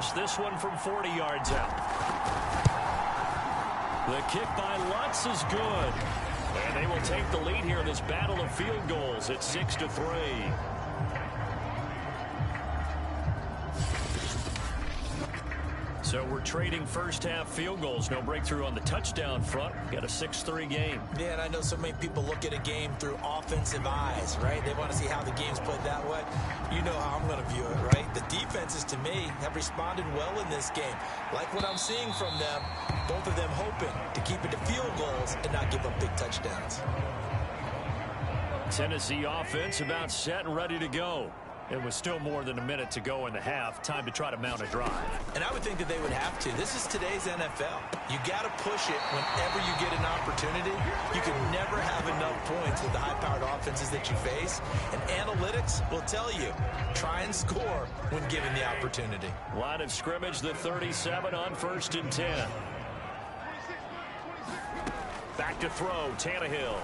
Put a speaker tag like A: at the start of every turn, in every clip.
A: force this one from 40 yards out. The kick by Lutz is good. And they will take the lead here in this battle of field goals at 6-3. So we're trading first-half field goals. No breakthrough on the touchdown front. Got a 6-3 game.
B: Yeah, and I know so many people look at a game through offensive eyes, right? They want to see how the game's played that way. You know how I'm going to view it, right? The defenses, to me, have responded well in this game. Like what I'm seeing from them, both of them hoping to keep it to field goals and not give up big touchdowns.
A: Tennessee offense about set and ready to go. It was still more than a minute to go in the half. Time to try to mount a drive.
B: And I would think that they would have to. This is today's NFL. You got to push it whenever you get an opportunity. You can never have enough points with the high-powered offenses that you face. And analytics will tell you, try and score when given the opportunity.
A: Line of scrimmage, the 37 on 1st and 10. Back to throw, Tannehill.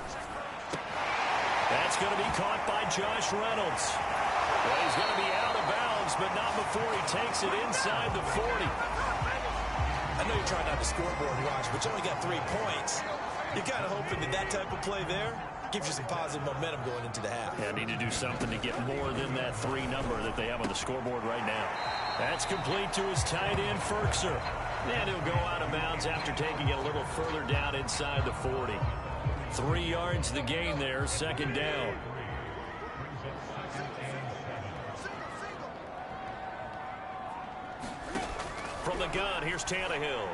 A: That's going to be caught by Josh Reynolds. Well, he's going to be out of bounds, but not before he takes it inside the 40.
B: I know you're trying not to scoreboard watch, but you only got 3 points. You're kind of hoping that that type of play there gives you some positive momentum going into the half.
A: Yeah, need to do something to get more than that 3 number that they have on the scoreboard right now. That's complete to his tight end, Ferkser. And he'll go out of bounds after taking it a little further down inside the 40. 3 yards the gain there, 2nd down. From the gun, here's Tannehill.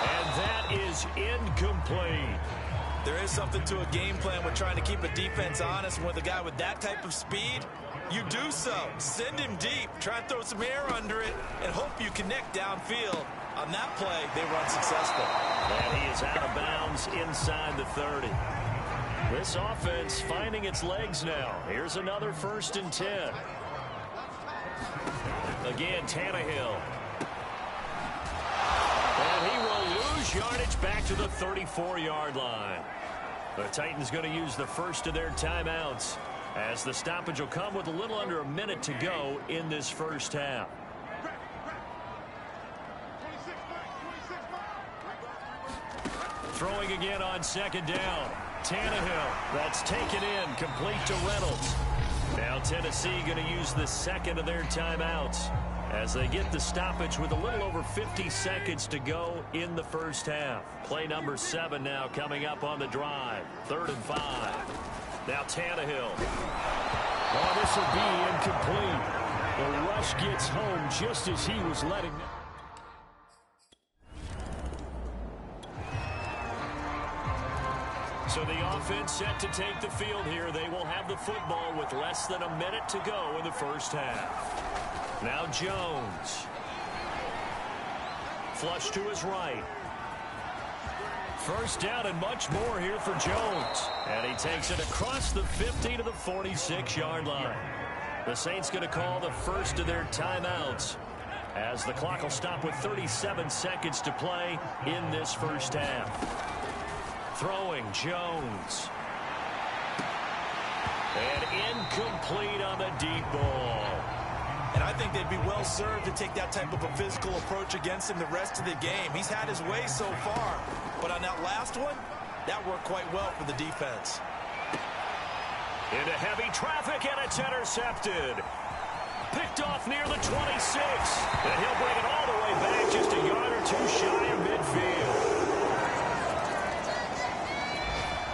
A: And that is incomplete.
B: There is something to a game plan with trying to keep a defense honest. And with a guy with that type of speed, you do so. Send him deep. Try and throw some air under it and hope you connect downfield. On that play, they were unsuccessful.
A: And he is out of bounds inside the 30. This offense finding its legs now. Here's another 1st and 10. Again, Tannehill. And he will lose yardage back to the 34-yard line. The Titans going to use the first of their timeouts, as the stoppage will come with a little under a minute to go in this first half. Throwing again on 2nd down. Tannehill, that's taken in, complete to Reynolds. Now Tennessee going to use the 2nd of their timeouts as they get the stoppage with a little over 50 seconds to go in the first half. Play number 7 now coming up on the drive. 3rd and 5. Now Tannehill. Oh, this will be incomplete. The rush gets home just as he was letting them. So the offense set to take the field here. They will have the football with less than a minute to go in the first half. Now Jones. Flush to his right. First down and much more here for Jones. And he takes it across the 50 to the 46-yard line. The Saints going to call the first of their timeouts, as the clock will stop with 37 seconds to play in this first half. Throwing, Jones. And incomplete on the deep ball.
B: And I think they'd be well served to take that type of a physical approach against him the rest of the game. He's had his way so far, but on that last one, that worked quite well for the defense.
A: Into heavy traffic, and it's intercepted. Picked off near the 26. And he'll bring it all the way back, just a yard or 2 shy of midfield.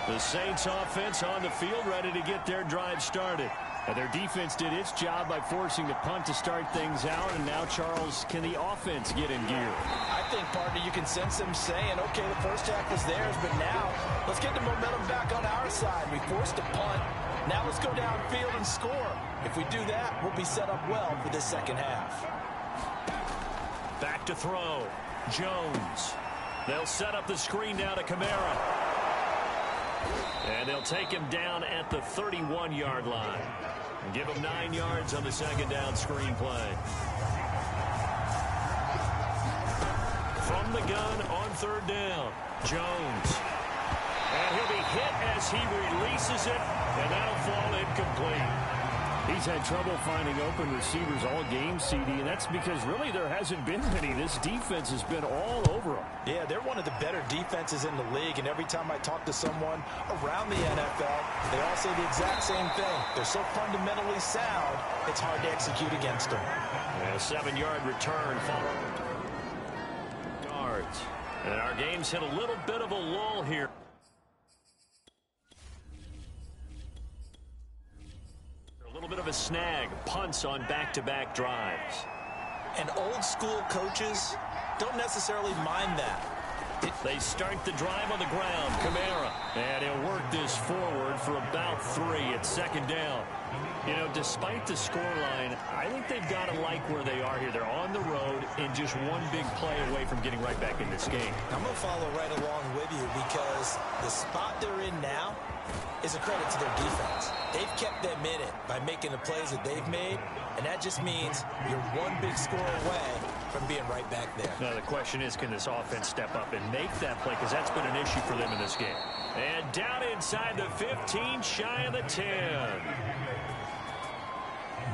A: The Saints offense on the field, ready to get their drive started. And their defense did its job by forcing the punt to start things out. And now, Charles, can the offense get in gear?
B: I think, partner, you can sense them saying, okay, the first half was theirs, but now let's get the momentum back on our side. We forced a punt. Now let's go downfield and score. If we do that, we'll be set up well for this second half.
A: Back to throw. Jones. They'll set up the screen down to Kamara. And they'll take him down at the 31-yard line. And give him 9 yards on the 2nd down screen play. From the gun on 3rd down, Jones. And he'll be hit as he releases it, and that'll fall incomplete. He's had trouble finding open receivers all game, CD, and that's because really there hasn't been many. This defense has been all over him.
B: Yeah, they're one of the better defenses in the league, and every time I talk to someone around the NFL, they all say the exact same thing. They're so fundamentally sound, it's hard to execute against them.
A: And a 7-yard return followed. Yards. And our game's hit a little bit of a lull here. A little bit of a snag. Punts on back-to-back drives.
B: And old school coaches don't necessarily mind that.
A: They start the drive on the ground. Kamara. And he'll work this forward for about 3 at second down. You know, despite the scoreline, I think they've got to like where they are here. They're on the road and just one big play away from getting right back in this game.
B: I'm going to follow right along with you because the spot they're in now is a credit to their defense. They've kept them in it by making the plays that they've made, and that just means you're one big score away from being right back there.
A: Now the question is, can this offense step up and make that play, because that's been an issue for them in this game. And down inside the 15, shy of the 10.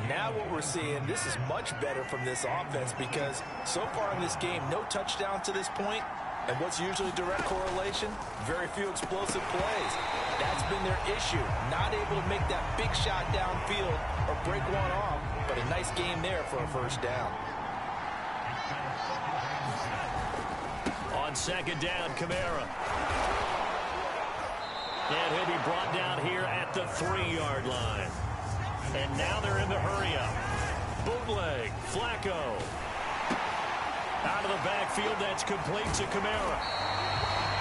B: Now what we're seeing, this is much better from this offense because so far in this game, no touchdowns to this point. And what's usually direct correlation? Very few explosive plays. That's been their issue. Not able to make that big shot downfield or break one off, but a nice game there for a first down.
A: On second down, Kamara. And he'll be brought down here at the 3-yard line. And now they're in the hurry-up. Bootleg, Flacco. Out of the backfield, that's complete to Kamara.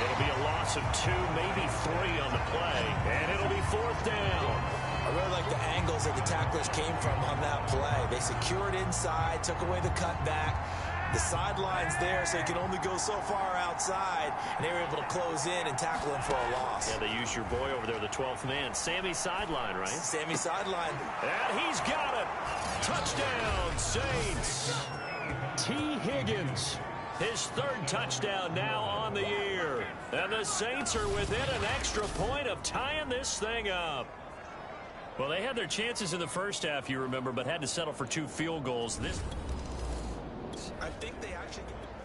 A: It'll be a loss of 2, maybe 3 on the play, and it'll be 4th down.
B: I really like the angles that the tacklers came from on that play. They secured inside, took away the cutback. The sideline's there, so he can only go so far outside, and they were able to close in and tackle him for a loss.
A: Yeah, they used your boy over there, the 12th man. Sammy Sideline, right?
B: Sammy Sideline.
A: And he's got it. Touchdown, Saints. T. Higgins, his 3rd touchdown now on the year. And the Saints are within an extra point of tying this thing up. Well, they had their chances in the first half, you remember, but had to settle for 2 field goals.
B: I think they actually...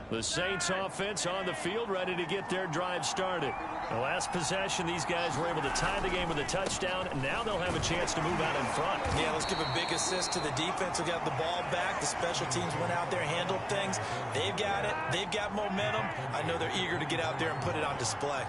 A: The Saints offense on the field, ready to get their drive started. The last possession, these guys were able to tie the game with a touchdown, and now they'll have a chance to move out in front.
B: Yeah, let's give a big assist to the defense who got the ball back. The special teams went out there, handled things. They've got it. They've got momentum. I know they're eager to get out there and put it on display.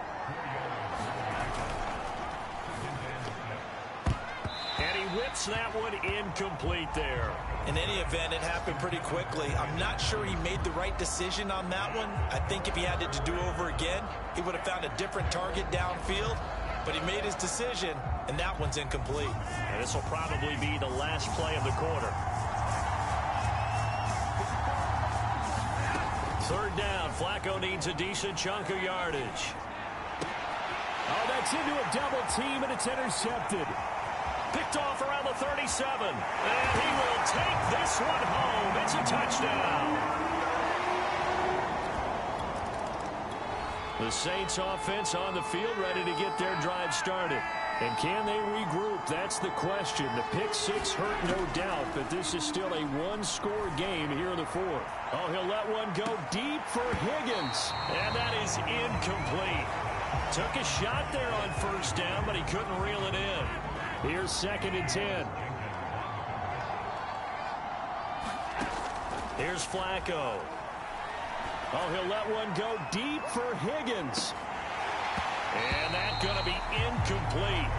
A: And he whips that one incomplete there.
B: In any event, it happened pretty quickly. I'm not sure he made the right decision on that one. I think if he had it to do over again, he would have found a different target downfield. But he made his decision, and that one's incomplete.
A: And this will probably be the last play of the quarter. 3rd down. Flacco needs a decent chunk of yardage. Oh, that's into a double team, and it's intercepted. Picked off around the 37. And he will take this one home. It's a touchdown. The Saints offense on the field ready to get their drive started. And can they regroup? That's the question. The pick 6 hurt, no doubt, but this is still a 1-score game here in the 4th. Oh, he'll let one go deep for Higgins. And that is incomplete. Took a shot there on 1st down, but he couldn't reel it in. Here's 2nd and 10. Here's Flacco. Oh, he'll let one go deep for Higgins. And that's going to be incomplete.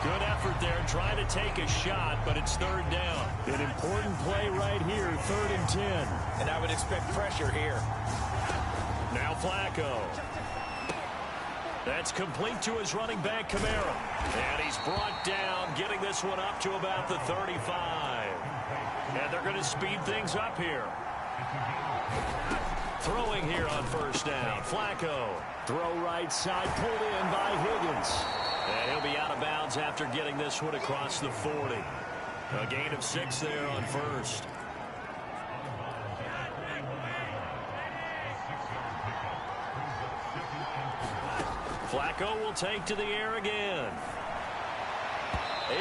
A: Good effort there trying to take a shot, but it's 3rd down. An important play right here, 3rd and 10.
B: And I would expect pressure here.
A: Now Flacco. That's complete to his running back, Kamara. And he's brought down, getting this one up to about the 35. And they're going to speed things up here. Throwing here on 1st down. Flacco. Throw right side, pulled in by Higgins. And he'll be out of bounds after getting this one across the 40. A gain of 6 there on 1st. Flacco will take to the air again.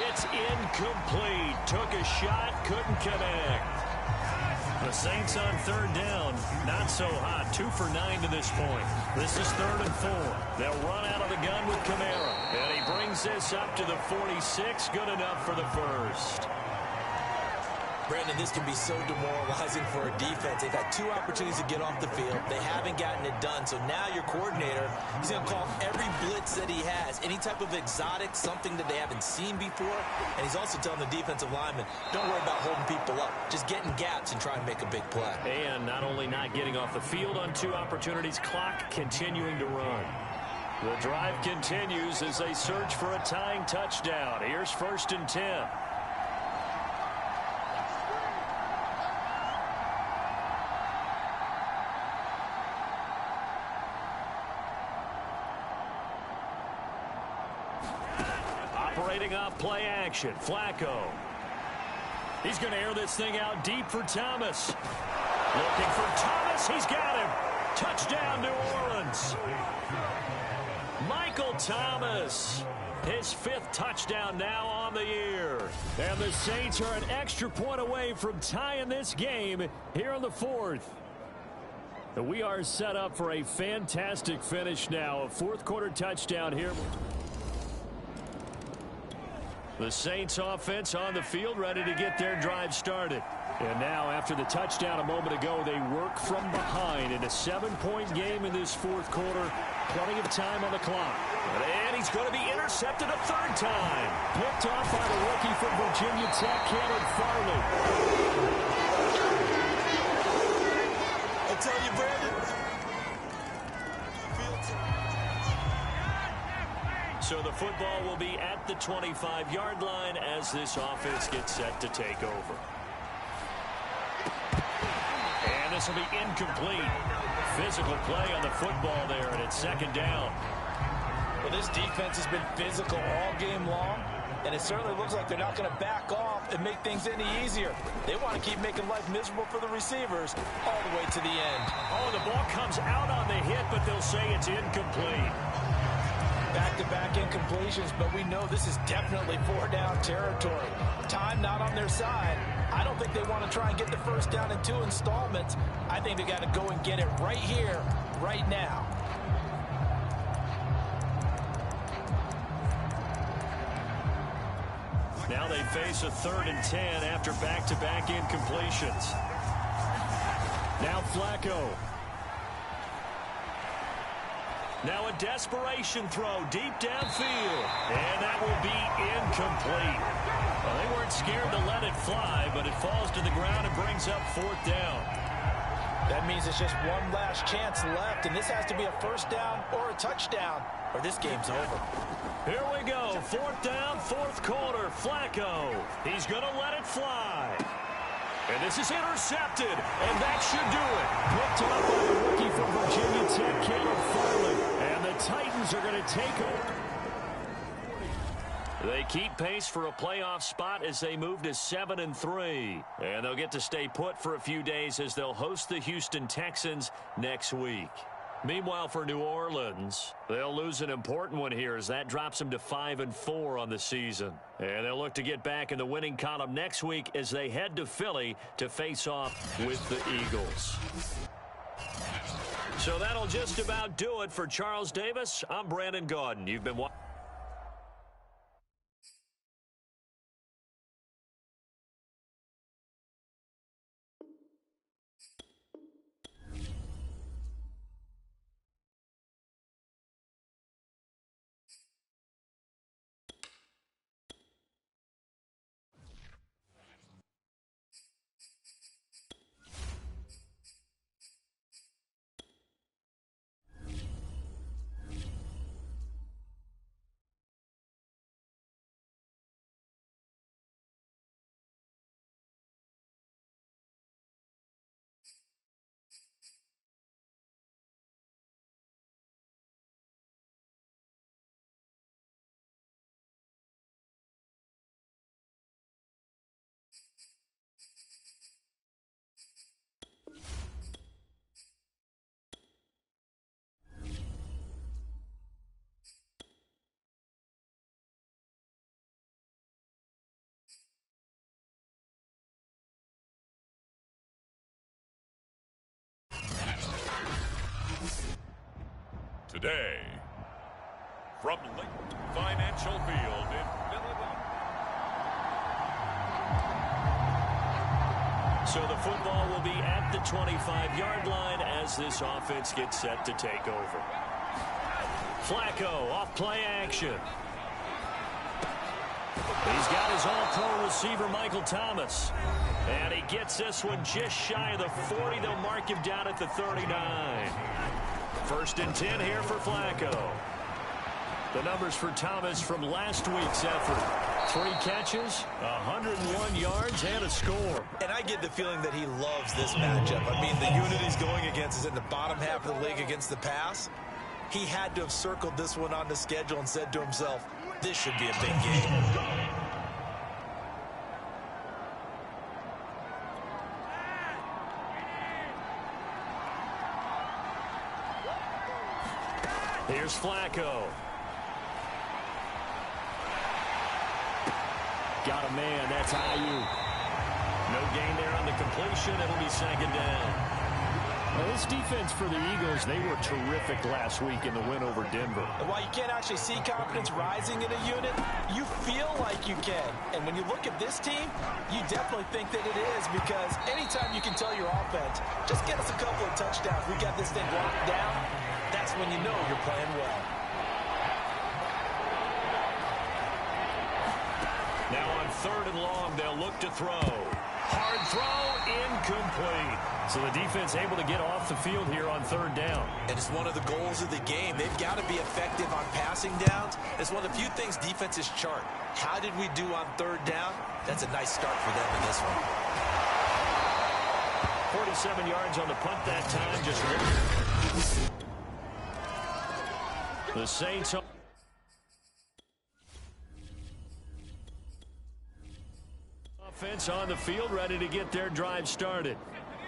A: It's incomplete. Took a shot, couldn't connect. The Saints on third down, not so hot. 2 for 9 to this point. This is 3rd and 4. They'll run out of the gun with Kamara. And he brings this up to the 46. Good enough for the first.
B: Brandon, this can be so demoralizing for a defense. They've had 2 opportunities to get off the field. They haven't gotten it done. So now your coordinator, he's going to call every blitz that he has, any type of exotic, something that they haven't seen before. And he's also telling the defensive lineman, don't worry about holding people up. Just get in gaps and try and make a big play.
A: And not only not getting off the field on 2 opportunities, clock continuing to run. The drive continues as they search for a tying touchdown. Here's 1st and 10. Operating off play action. Flacco. He's going to air this thing out deep for Thomas. Looking for Thomas. He's got him. Touchdown, New Orleans. Michael Thomas. His 5th touchdown now on the year. And the Saints are an extra point away from tying this game here in the 4th. We are set up for a fantastic finish now. A 4th quarter touchdown here. The Saints offense on the field, ready to get their drive started. And now, after the touchdown a moment ago, they work from behind in a 7-point game in this 4th quarter. Plenty of time on the clock. And he's going to be intercepted a 3rd time. Picked off by the rookie from Virginia Tech, Cameron Farley.
B: I tell you, Brandon.
A: So the football will be at the 25-yard line as this offense gets set to take over. And this will be incomplete. Physical play on the football there, and it's 2nd down.
B: Well, this defense has been physical all game long, and it certainly looks like they're not going to back off and make things any easier. They want to keep making life miserable for the receivers all the way to the end.
A: Oh, the ball comes out on the hit, but they'll say it's incomplete.
B: Back-to-back incompletions, but we know this is definitely 4-down territory. Time not on their side. I don't think they want to try and get the first down in 2 installments. I think they got to go and get it right here, right now.
A: Now they face a 3rd and 10 after back-to-back incompletions. Now Flacco. Now a desperation throw deep downfield. And that will be incomplete. Well, they weren't scared to let it fly, but it falls to the ground and brings up 4th down.
B: That means it's just one last chance left, and this has to be a 1st down or a touchdown, or this game's over.
A: Here we go. 4th down, 4th quarter. Flacco. He's going to let it fly. And this is intercepted, and that should do it. Picked up by the rookie from Virginia Tech, Cameron Farley. And the Titans are going to take over. They keep pace for a playoff spot as they move to 7-3. And they'll get to stay put for a few days as they'll host the Houston Texans next week. Meanwhile, for New Orleans, they'll lose an important one here as that drops them to 5-4 on the season. And they'll look to get back in the winning column next week as they head to Philly to face off with the Eagles. So that'll just about do it for Charles Davis. I'm Brandon Gaudin. You've been watching.
C: today, from Lake Financial Field in Philadelphia.
A: So the football will be at the 25-yard line as this offense gets set to take over. Flacco off play action. He's got his all-pro receiver, Michael Thomas. And he gets this one just shy of the 40. They'll mark him down at the 39. First and 10 here for Flacco. The numbers for Thomas from last week's effort. 3 catches, 101 yards, and a score.
B: And I get the feeling that he loves this matchup. I mean, the unit he's going against is in the bottom half of the league against the pass. He had to have circled this one on the schedule and said to himself, this should be a big game.
A: Here's Flacco. Got a man. That's Ayuk. No gain there on the completion. It'll be second down. Well, this defense for the Eagles, they were terrific last week in the win over Denver.
B: And while you can't actually see confidence rising in a unit, you feel like you can. And when you look at this team, you definitely think that it is, because anytime you can tell your offense, just get us a couple of touchdowns, we got this thing locked down, that's when you know you're playing well.
A: Now on 3rd and long, they'll look to throw. Hard throw, incomplete. So the defense able to get off the field here on 3rd down.
B: And it's one of the goals of the game. They've got to be effective on passing downs. It's one of the few things defenses chart. How did we do on 3rd down? That's a nice start for them in this one.
A: 47 yards on the punt that time. Just one. The Saints offense on the field, ready to get their drive started.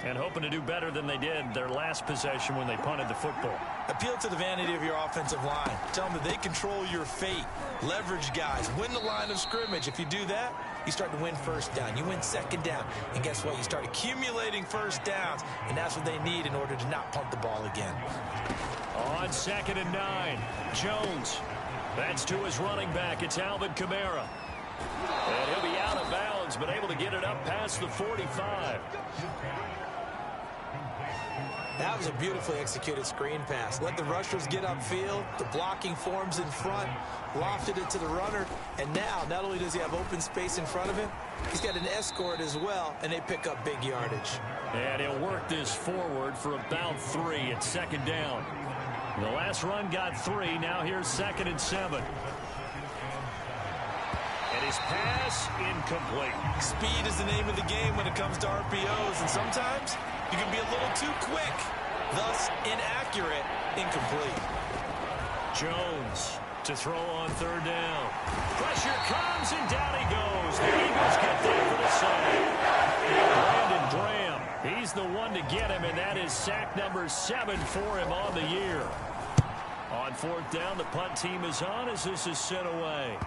A: And hoping to do better than they did their last possession when they punted the football.
B: Appeal to the vanity of your offensive line. Tell them that they control your fate. Leverage guys. Win the line of scrimmage. If you do that, you start to win 1st down. You win 2nd down. And guess what? You start accumulating 1st downs. And that's what they need in order to not punt the ball again.
A: On 2nd and 9, Jones. That's to his running back. It's Alvin Kamara. And he'll be out of bounds, but able to get it up past the 45.
B: That was a beautifully executed screen pass. Let the rushers get upfield. The blocking forms in front. Lofted it to the runner. And now, not only does he have open space in front of him, he's got an escort as well, and they pick up big yardage.
A: And he'll work this forward for about 3 at 2nd down. The last run got 3. Now here's 2nd and 7. And his pass, incomplete.
B: Speed is the name of the game when it comes to RPOs, and sometimes you can be a little too quick, thus inaccurate, incomplete.
A: Jones to throw on 3rd down. Pressure comes, and down he goes. The Eagles get there for the save. Brandon Graham, he's the one to get him, and that is sack number 7 for him on the year. On 4th down, the punt team is on as this is sent away.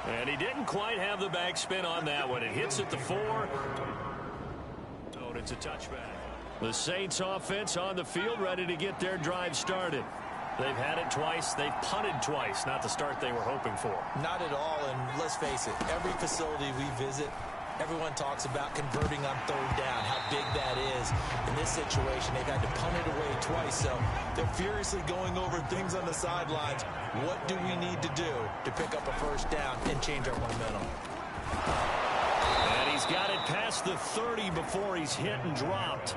A: And he didn't quite have the backspin on that one. It hits at the 4. Oh, it's a touchback. The Saints offense on the field, ready to get their drive started. They've had it twice. They've punted twice. Not the start they were hoping for.
B: Not at all, and let's face it, every facility we visit, everyone talks about converting on 3rd down, how big that is. In this situation, they've had to punt it away twice, so they're furiously going over things on the sidelines. What do we need to do to pick up a 1st down and change our momentum?
A: And he's got it past the 30 before he's hit and dropped.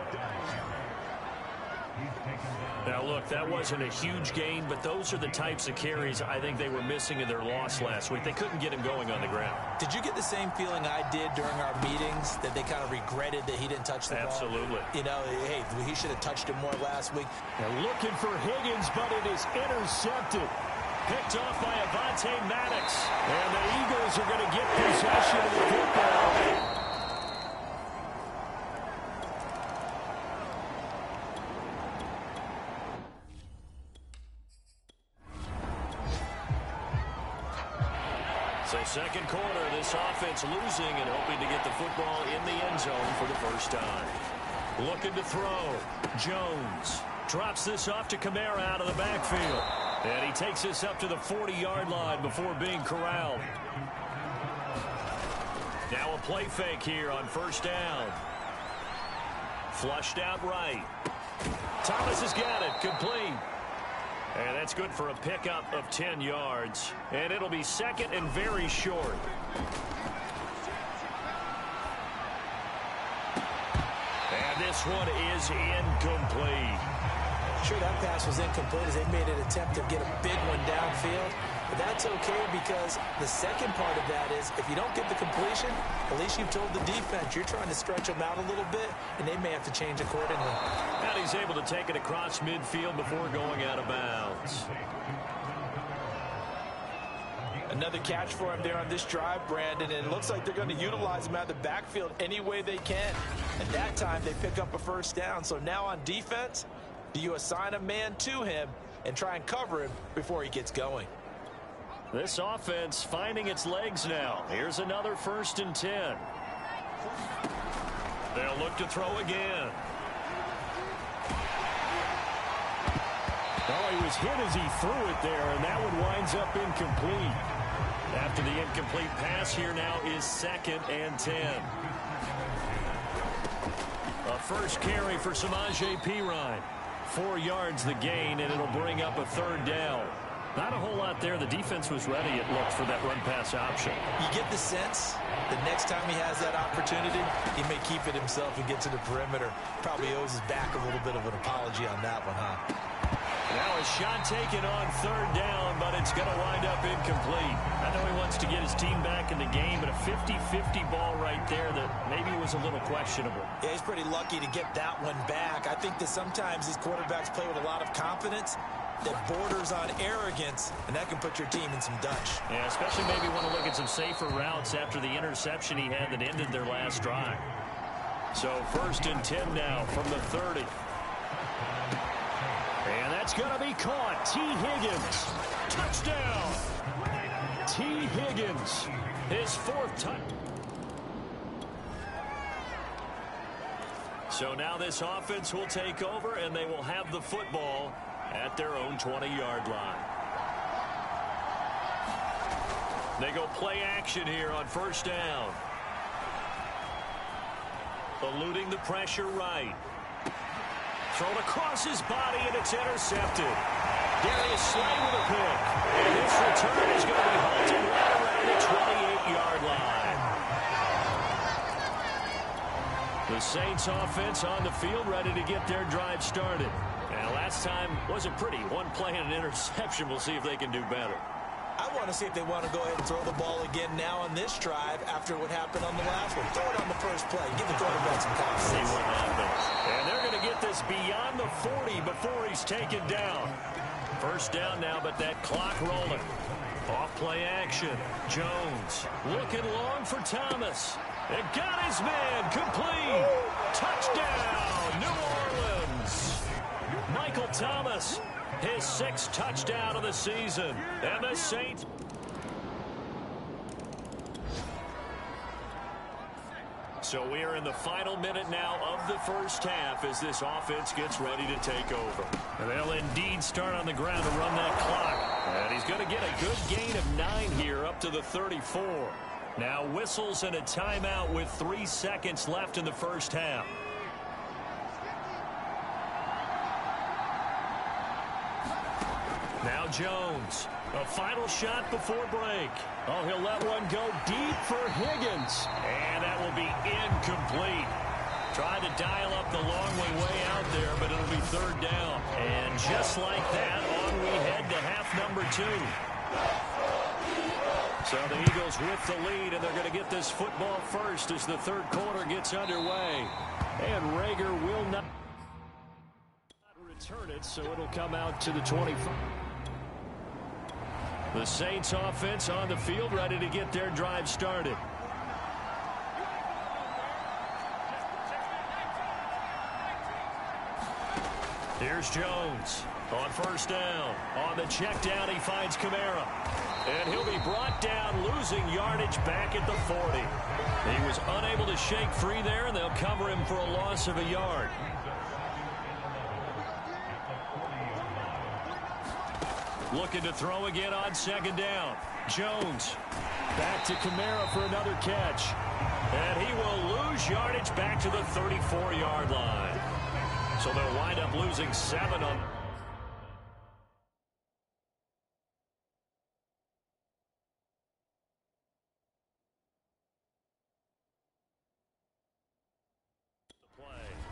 A: Now, look, that wasn't a huge gain, but those are the types of carries I think they were missing in their loss last week. They couldn't get him going on the ground.
B: Did you get the same feeling I did during our meetings, that they kind of regretted that he didn't touch the ball?
A: Absolutely.
B: You know, hey, he should have touched it more last week.
A: They're looking for Higgins, but it is intercepted. Picked off by Avonte Maddox. And the Eagles are going to get possession of the football. So 2nd quarter, this offense losing and hoping to get the football in the end zone for the first time. Looking to throw. Jones. Drops this off to Kamara out of the backfield. And he takes this up to the 40-yard line before being corralled. Now a play fake here on first down. Flushed out right. Thomas has got it. Complete. And that's good for a pickup of 10 yards. And it'll be second and very short. And this one is incomplete.
B: Sure, that pass was incomplete as they made an attempt to get a big one downfield. But that's okay because the second part of that is if you don't get the completion, at least you've told the defense you're trying to stretch them out a little bit, and they may have to change accordingly.
A: And he's able to take it across midfield before going out of bounds.
B: Another catch for him there on this drive, Brandon, and it looks like they're going to utilize him out of the backfield any way they can. And that time they pick up a first down. So now on defense, do you assign a man to him and try and cover him before he gets going?
A: This offense finding its legs now. Here's another 1st and 10. They'll look to throw again. Oh, he was hit as he threw it there, and that one winds up incomplete. After the incomplete pass, here now is 2nd and 10. A first carry for Samaje Perine. 4 yards the gain, and it'll bring up a 3rd down. Not a whole lot there. The defense was ready, it looked, for that run-pass option.
B: You get the sense the next time he has that opportunity, he may keep it himself and get to the perimeter. Probably owes his back a little bit of an apology on that one, huh?
A: Now a shot taken on 3rd down, but it's going to wind up incomplete. I know he wants to get his team back in the game, but a 50-50 ball right there that maybe was a little questionable.
B: Yeah, he's pretty lucky to get that one back. I think that sometimes these quarterbacks play with a lot of confidence that borders on arrogance, and that can put your team in some Dutch.
A: Yeah, especially maybe want to look at some safer routes after the interception he had that ended their last drive. So 1st and 10 now from the 30. And that's going to be caught. T. Higgins. Touchdown. T. Higgins. His 4th touchdown. So now this offense will take over, and they will have the football at their own 20-yard line. They go play action here on 1st down. Eluding the pressure right. Thrown across his body, and it's intercepted. Darius Slay with a pick. And this return is going to be halted right around the 28-yard line. The Saints offense on the field ready to get their drive started. And last time wasn't pretty. One play and an interception. We'll see if they can do better.
B: I want to see if they want to go ahead and throw the ball again now on this drive after what happened on the last one. Throw it on the first play. Give the quarterback some confidence.
A: See what happens. And they're going to get this beyond the 40 before he's taken down. 1st down now, but that clock rolling. Off play action. Jones looking long for Thomas. It got his man. Complete. Touchdown, New Orleans. Michael Thomas, his 6th touchdown of the season. And the Saints. So we are in the final minute now of the first half as this offense gets ready to take over. And they'll indeed start on the ground to run that clock. And he's going to get a good gain of 9 here up to the 34. Now whistles and a timeout with 3 seconds left in the first half. Now Jones, a final shot before break. Oh, he'll let one go deep for Higgins. And that will be incomplete. Tried to dial up the long way out there, but it'll be 3rd down. And just like that, on we head to half number 2. So the Eagles with the lead, and they're going to get this football first as the 3rd quarter gets underway. And Rager will not return it, so it'll come out to the 25. The Saints offense on the field ready to get their drive started. Here's Jones on 1st down. On the check down, he finds Kamara. And he'll be brought down, losing yardage back at the 40. He was unable to shake free there, and they'll cover him for a loss of a yard. Looking to throw again on second down. Jones back to Kamara for another catch. And he will lose yardage back to the 34-yard line. So they'll wind up losing 7 on...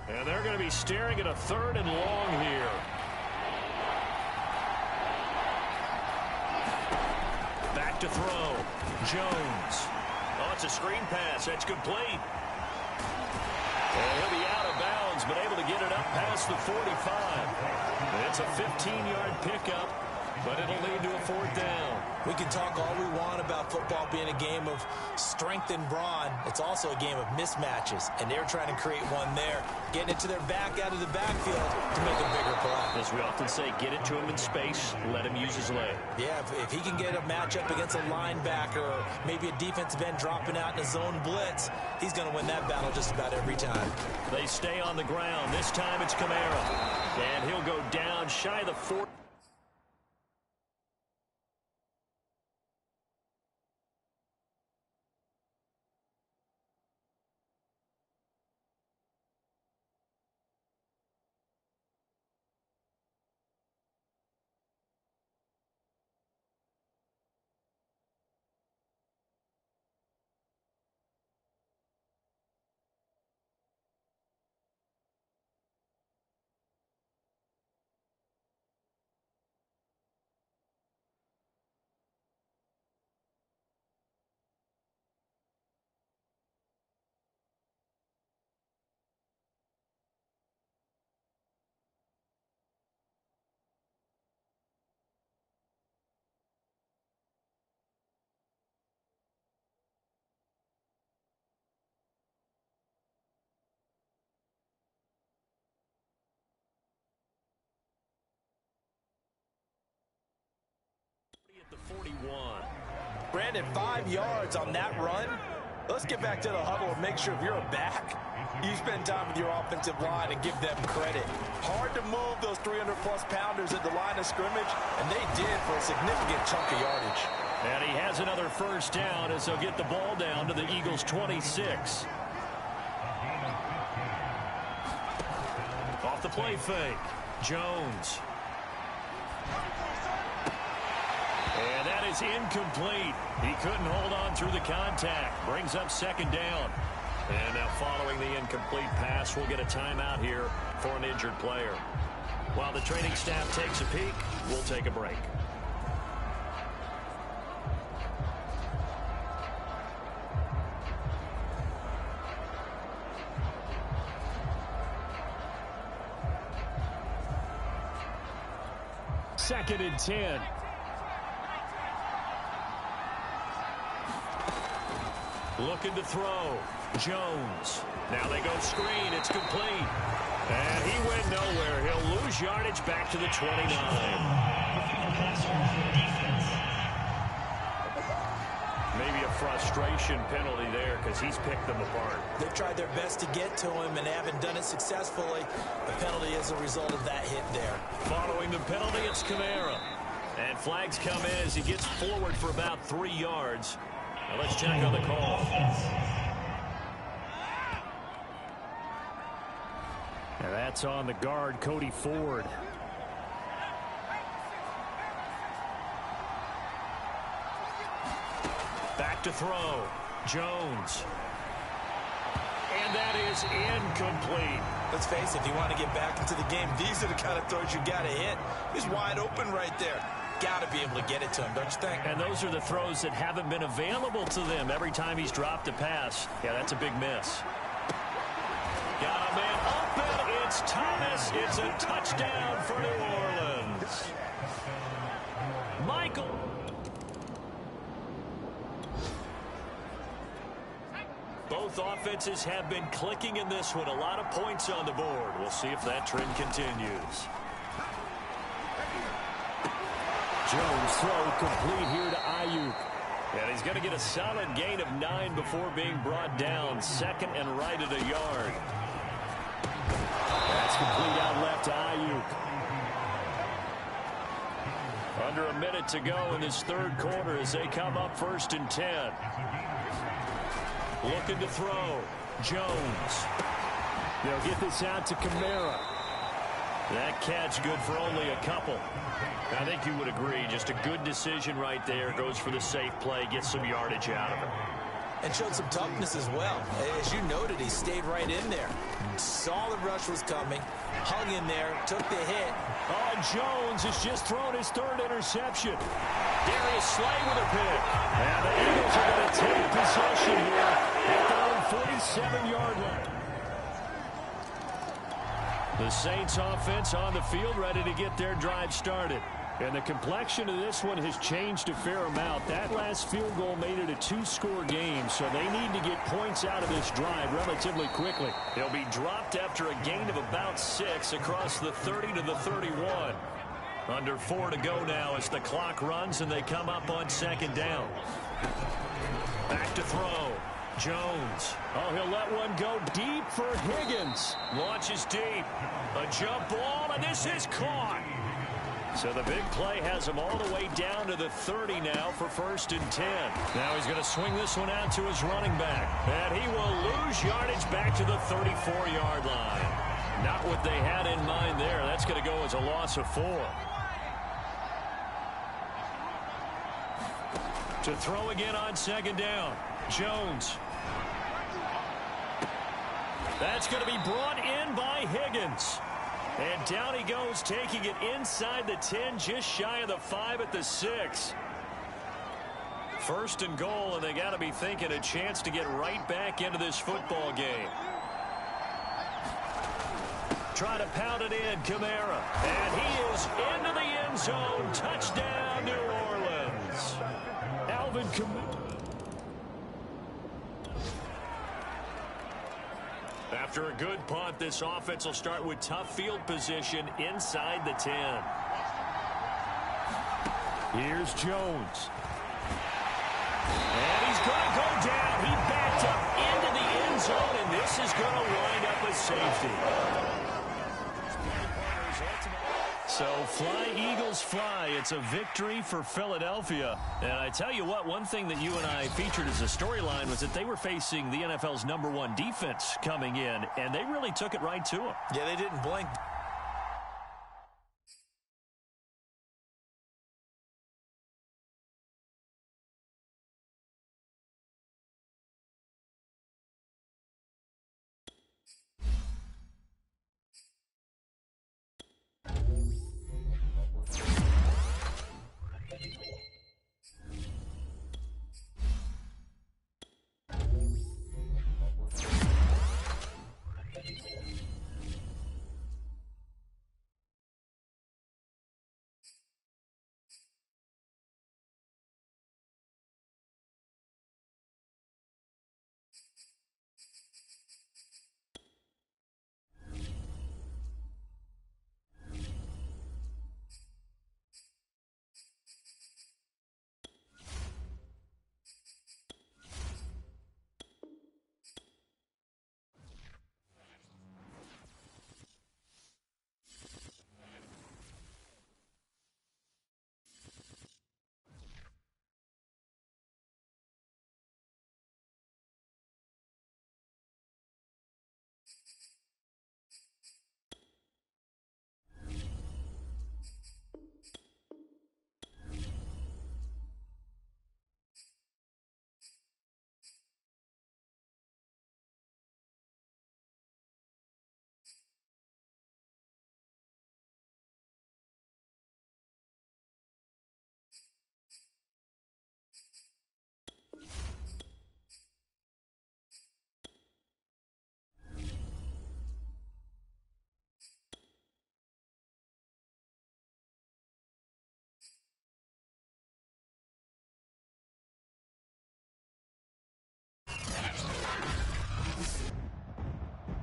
A: And they're going to be staring at a 3rd and long here. Back to throw. Jones. Oh, it's a screen pass. That's complete. And he'll be out of bounds, but able to get it up past the 45. It's a 15-yard pickup, but it'll lead to a 4th down.
B: We can talk all we want about football being a game of strength and brawn. It's also a game of mismatches, and they're trying to create one there, getting it to their back out of the backfield to make a bigger play.
A: As we often say, get it to him in space, let him use his leg.
B: Yeah, if he can get a matchup against a linebacker or maybe a defensive end dropping out in a zone blitz, he's going to win that battle just about every time.
A: They stay on the ground. This time it's Kamara. And he'll go down shy of the 4. The 41.
B: Brandon, 5 yards on that run. Let's get back to the huddle and make sure if you're a back, you spend time with your offensive line and give them credit. Hard to move those 300-plus pounders at the line of scrimmage, and they did for a significant chunk of yardage.
A: And he has another 1st down as they'll get the ball down to the Eagles' 26. Off the play fake. Jones. And that is incomplete. He couldn't hold on through the contact. Brings up 2nd down. And now following the incomplete pass, we'll get a timeout here for an injured player. While the training staff takes a peek, we'll take a break. Second and 10. Looking to throw. Jones. Now they go screen. It's complete. And he went nowhere. He'll lose yardage back to the 29. Maybe a frustration penalty there because he's picked them apart.
B: They've tried their best to get to him and haven't done it successfully. The penalty is a result of that hit there.
A: Following the penalty, it's Kamara. And flags come in as he gets forward for about 3 yards. Now let's check on the call. And that's on the guard, Cody Ford. Back to throw. Jones. And that is incomplete.
B: Let's face it, if you want to get back into the game, these are the kind of throws you got to hit. He's wide open right there. Got to be able to get it to him, don't you think?
A: And those are the throws that haven't been available to them every time he's dropped a pass. Yeah, that's a big miss. Got a man open. It's Thomas. It's a touchdown for New Orleans. Michael. Both offenses have been clicking in this one. A lot of points on the board. We'll see if that trend continues. Jones throw complete here to Ayuk. And he's going to get a solid gain of 9 before being brought down. 2nd and right at a yard. That's complete out left to Ayuk. Under a minute to go in this third quarter as they come up 1st and 10. Looking to throw. Jones. They'll get this out to Kamara. That catch good for only a couple. I think you would agree. Just a good decision right there. Goes for the safe play. Gets some yardage out of it.
B: And showed some toughness as well. As you noted, he stayed right in there. Saw the rush was coming. Hung in there. Took the hit.
A: Oh, Jones has just thrown his 3rd interception. Darius Slay with a pick. And the Eagles are going to take possession here at their own 47-yard line. The Saints offense on the field ready to get their drive started. And the complexion of this one has changed a fair amount. That last field goal made it a 2-score game, so they need to get points out of this drive relatively quickly. They'll be dropped after a gain of about 6 across the 30 to the 31. Under 4 to go now as the clock runs and they come up on 2nd down. Back to throw. Jones. Oh, he'll let one go deep for Higgins. Launches deep. A jump ball, and this is caught. So the big play has him all the way down to the 30 now for 1st and 10. Now he's going to swing this one out to his running back. And he will lose yardage back to the 34-yard line. Not what they had in mind there. That's going to go as a loss of 4. To throw again on 2nd down. Jones. That's going to be brought in by Higgins. And down he goes, taking it inside the 10, just shy of the 5 at the 6. 1st and goal, and they got to be thinking a chance to get right back into this football game. Try to pound it in, Kamara. And he is into the end zone. Touchdown, New Orleans. Alvin Kamara. After a good punt, this offense will start with tough field position inside the 10. Here's Jones. And he's going to go down. He backed up into the end zone, and this is going to wind up a safety. So fly, Eagles, fly. It's a victory for Philadelphia. And I tell you what, one thing that you and I featured as a storyline was that they were facing the NFL's #1 defense coming in, and they really took it right to them.
B: Yeah, they didn't blink.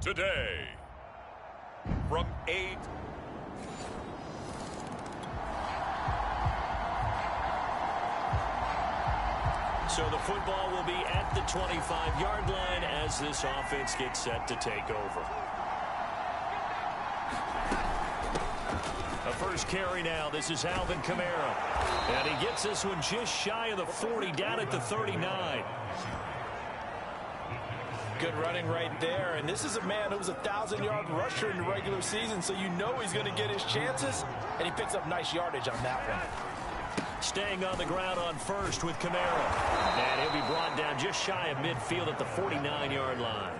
C: Today, from 8.
A: So the football will be at the 25-yard line as this offense gets set to take over. A first carry now. This is Alvin Kamara. And he gets this one just shy of the 40, down at the 39.
B: Good running right there. And this is a man who was a 1,000-yard rusher in the regular season, so you know he's going to get his chances. And he picks up nice yardage on that one.
A: Staying on the ground on first with Kamara. And he'll be brought down just shy of midfield at the 49-yard line.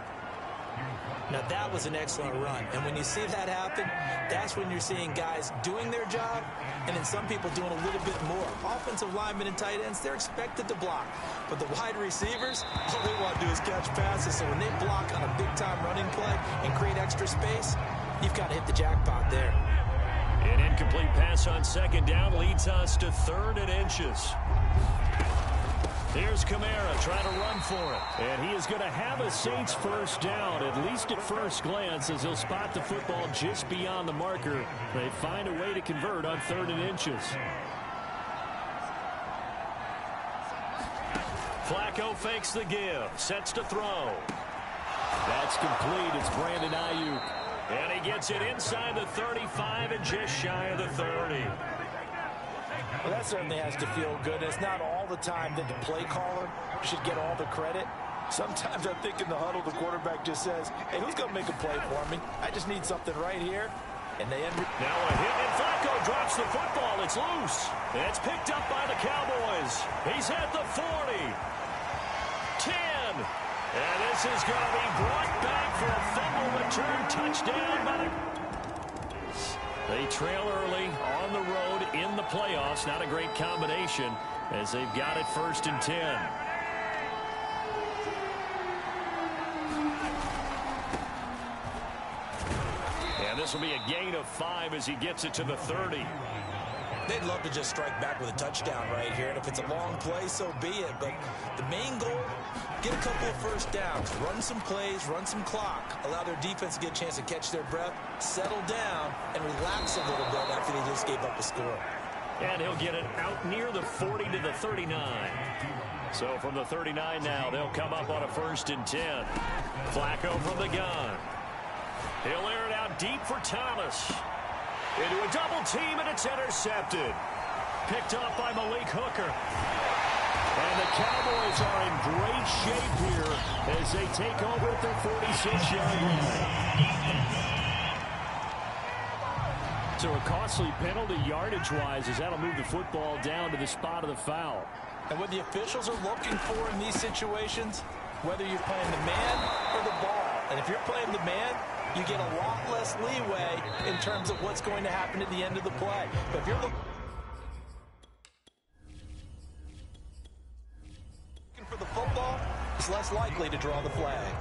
B: Now, that was an excellent run. And when you see that happen, that's when you're seeing guys doing their job and then some people doing a little bit more. Offensive linemen and tight ends, they're expected to block. But the wide receivers, all they want to do is catch passes. So when they block on a big-time running play and create extra space, you've got to hit the jackpot there.
A: An incomplete pass on second down leads us to 3rd and inches. Here's Kamara trying to run for it. And he is going to have a Saints first down, at least at first glance, as he'll spot the football just beyond the marker. They find a way to convert on 3rd and inches. Flacco fakes the give, sets to throw. That's complete. It's Brandon Ayuk. And he gets it inside the 35 and just shy of the 30.
B: Well, that certainly has to feel good. It's not all the time that the play caller should get all the credit. Sometimes I think in the huddle, the quarterback just says, hey, who's going to make a play for me? I just need something right here. And they end.
A: Now a hit, and Flacco drops the football. It's loose. And it's picked up by the Cowboys. He's at the 40. 10. And this is going to be brought back for a fumble return touchdown by the... They trail early on the road in the playoffs. Not a great combination as they've got it 1st and 10. And this will be a gain of 5 as he gets it to the 30.
B: They'd love to just strike back with a touchdown right here. And if it's a long play, so be it. But the main goal, get a couple of first downs, run some plays, run some clock, allow their defense to get a chance to catch their breath, settle down, and relax a little bit after they just gave up a score.
A: And he'll get it out near the 40 to the 39. So from the 39 now, they'll come up on a 1st and 10. Flacco from the gun. He'll air it out deep for Thomas. Into a double team, and it's intercepted. Picked up by Malik Hooker. And the Cowboys are in great shape here as they take over at their 46-yard line. So a costly penalty yardage-wise as that'll move the football down to the spot of the foul.
B: And what the officials are looking for in these situations, whether you're playing the man or the ball. And if you're playing the man, you get a lot less leeway in terms of what's going to happen at the end of the play. But if you're looking for the football, it's less likely to draw the flag.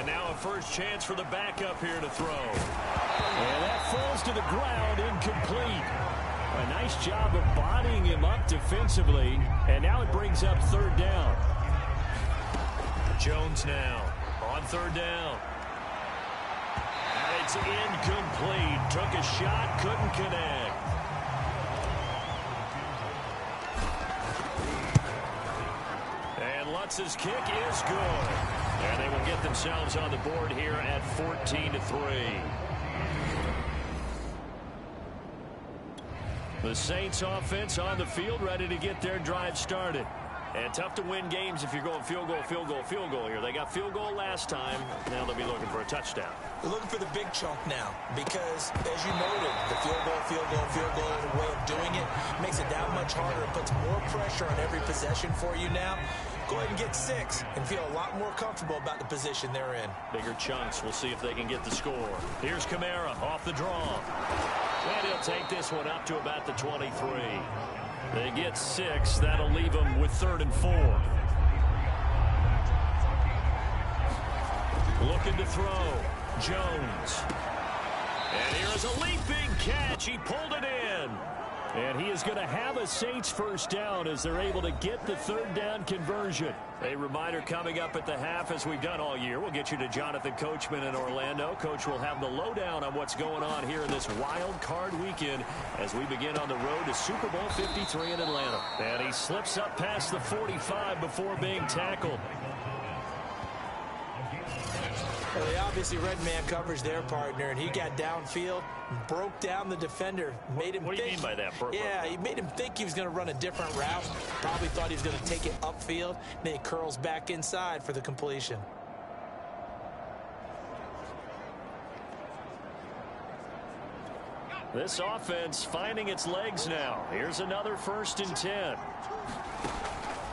A: And now a first chance for the backup here to throw. And that falls to the ground, incomplete. A nice job of bodying him up defensively. And now it brings up third down. Jones now on third down. And it's incomplete. Took a shot, couldn't connect. And Lutz's kick is good. And they will get themselves on the board here at 14-3. The Saints offense on the field ready to get their drive started. And tough to win games if you're going field goal, field goal, field goal here. They got field goal last time. Now they'll be looking for a touchdown.
B: They're looking for the big chunk now because, as you noted, the field goal, way of doing it makes it that much harder. It puts more pressure on every possession for you now. Go ahead and get 6 and feel a lot more comfortable about the position they're in.
A: Bigger chunks. We'll see if they can get the score. Here's Kamara off the draw. And he'll take this one up to about the 23. They get 6. That'll leave them with 3rd and 4. Looking to throw. Jones. And here's a leaping catch. He pulled it in. And he is going to have a Saints first down as they're able to get the 3rd down conversion. A reminder coming up at the half, as we've done all year. We'll get you to Jonathan Coachman in Orlando. Coach will have the lowdown on what's going on here in this wild card weekend as we begin on the road to Super Bowl 53 in Atlanta. And he slips up past the 45 before being tackled.
B: Well, they obviously read man coverage their partner, and he got downfield, broke down the defender, made him
A: What do you mean by that?
B: Yeah, he made him think he was going to run a different route. Probably thought he was going to take it upfield. Then he curls back inside for the completion.
A: This offense finding its legs now. Here's another 1st and 10.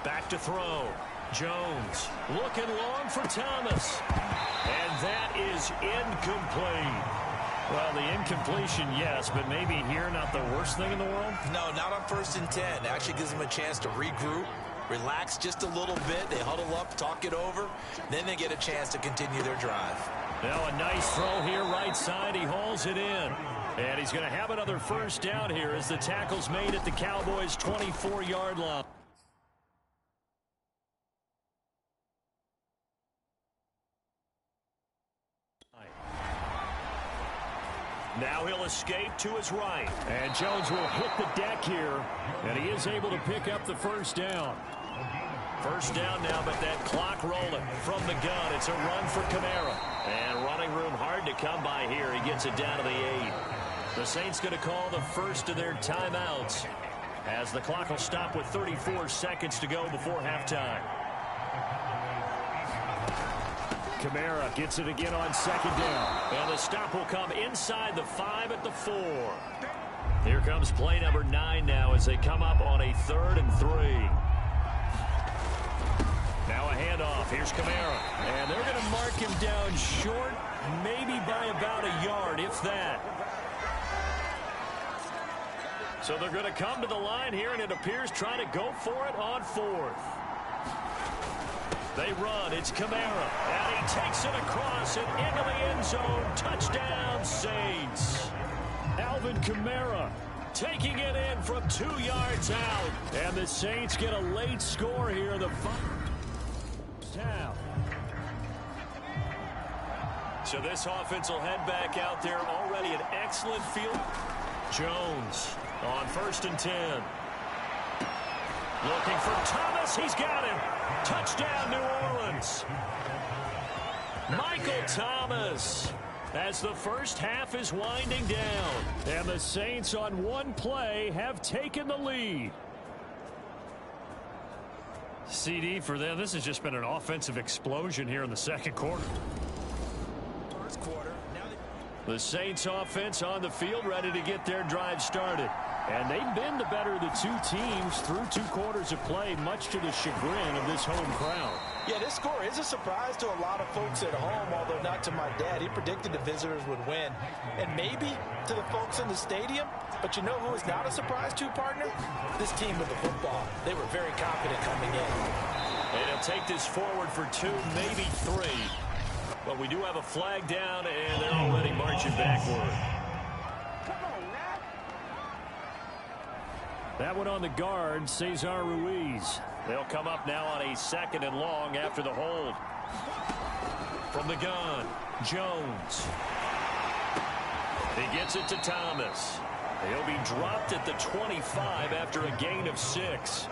A: Back to throw. Jones looking long for Thomas. And that is incomplete. Well, the incompletion, yes, but maybe here not the worst thing in the world?
B: No, not on 1st and 10. It actually gives them a chance to regroup, relax just a little bit. They huddle up, talk it over. Then they get a chance to continue their drive.
A: Now a nice throw here right side. He hauls it in. And he's going to have another first down here as the tackle's made at the Cowboys' 24-yard line. Now he'll escape to his right. And Jones will hit the deck here. And he is able to pick up the first down. First down now, but that clock rolling from the gun. It's a run for Kamara. And running room hard to come by here. He gets it down to the 8. The Saints going to call the first of their timeouts as the clock will stop with 34 seconds to go before halftime. Kamara gets it again on 2nd down. And the stop will come inside the 5 at the 4. Here comes play number 9 now as they come up on a 3rd and 3. Now a handoff. Here's Kamara. And they're going to mark him down short, maybe by about a yard, if that. So they're going to come to the line here, and it appears trying to go for it on 4th. They run. It's Kamara. And he takes it across and into the end zone. Touchdown, Saints. Alvin Kamara taking it in from 2 yards out. And the Saints get a late score here in the first half. So this offense will head back out there. Already an excellent field. Jones on 1st and 10. Looking for Thomas. He's got him. Touchdown, New Orleans. Michael Thomas as the first half is winding down. And the Saints on one play have taken the lead. CD for them. This has just been an offensive explosion here in the 2nd quarter.
B: First quarter.
A: The Saints offense on the field ready to get their drive started. And they've been the better of the 2 teams through 2 quarters of play, much to the chagrin of this home crowd.
D: Yeah, this score is a surprise to a lot of folks at home, although not to my dad. He predicted the visitors would win. And maybe to the folks in the stadium. But you know who is not a surprise to, partner? This team with the football. They were very confident coming in.
A: And he'll take this forward for 2, maybe 3. But we do have a flag down, and they're already marching backward. That one on the guard, Cesar Ruiz. They'll come up now on a 2nd and long after the hold. From the gun, Jones. He gets it to Thomas. He'll be dropped at the 25 after a gain of 6.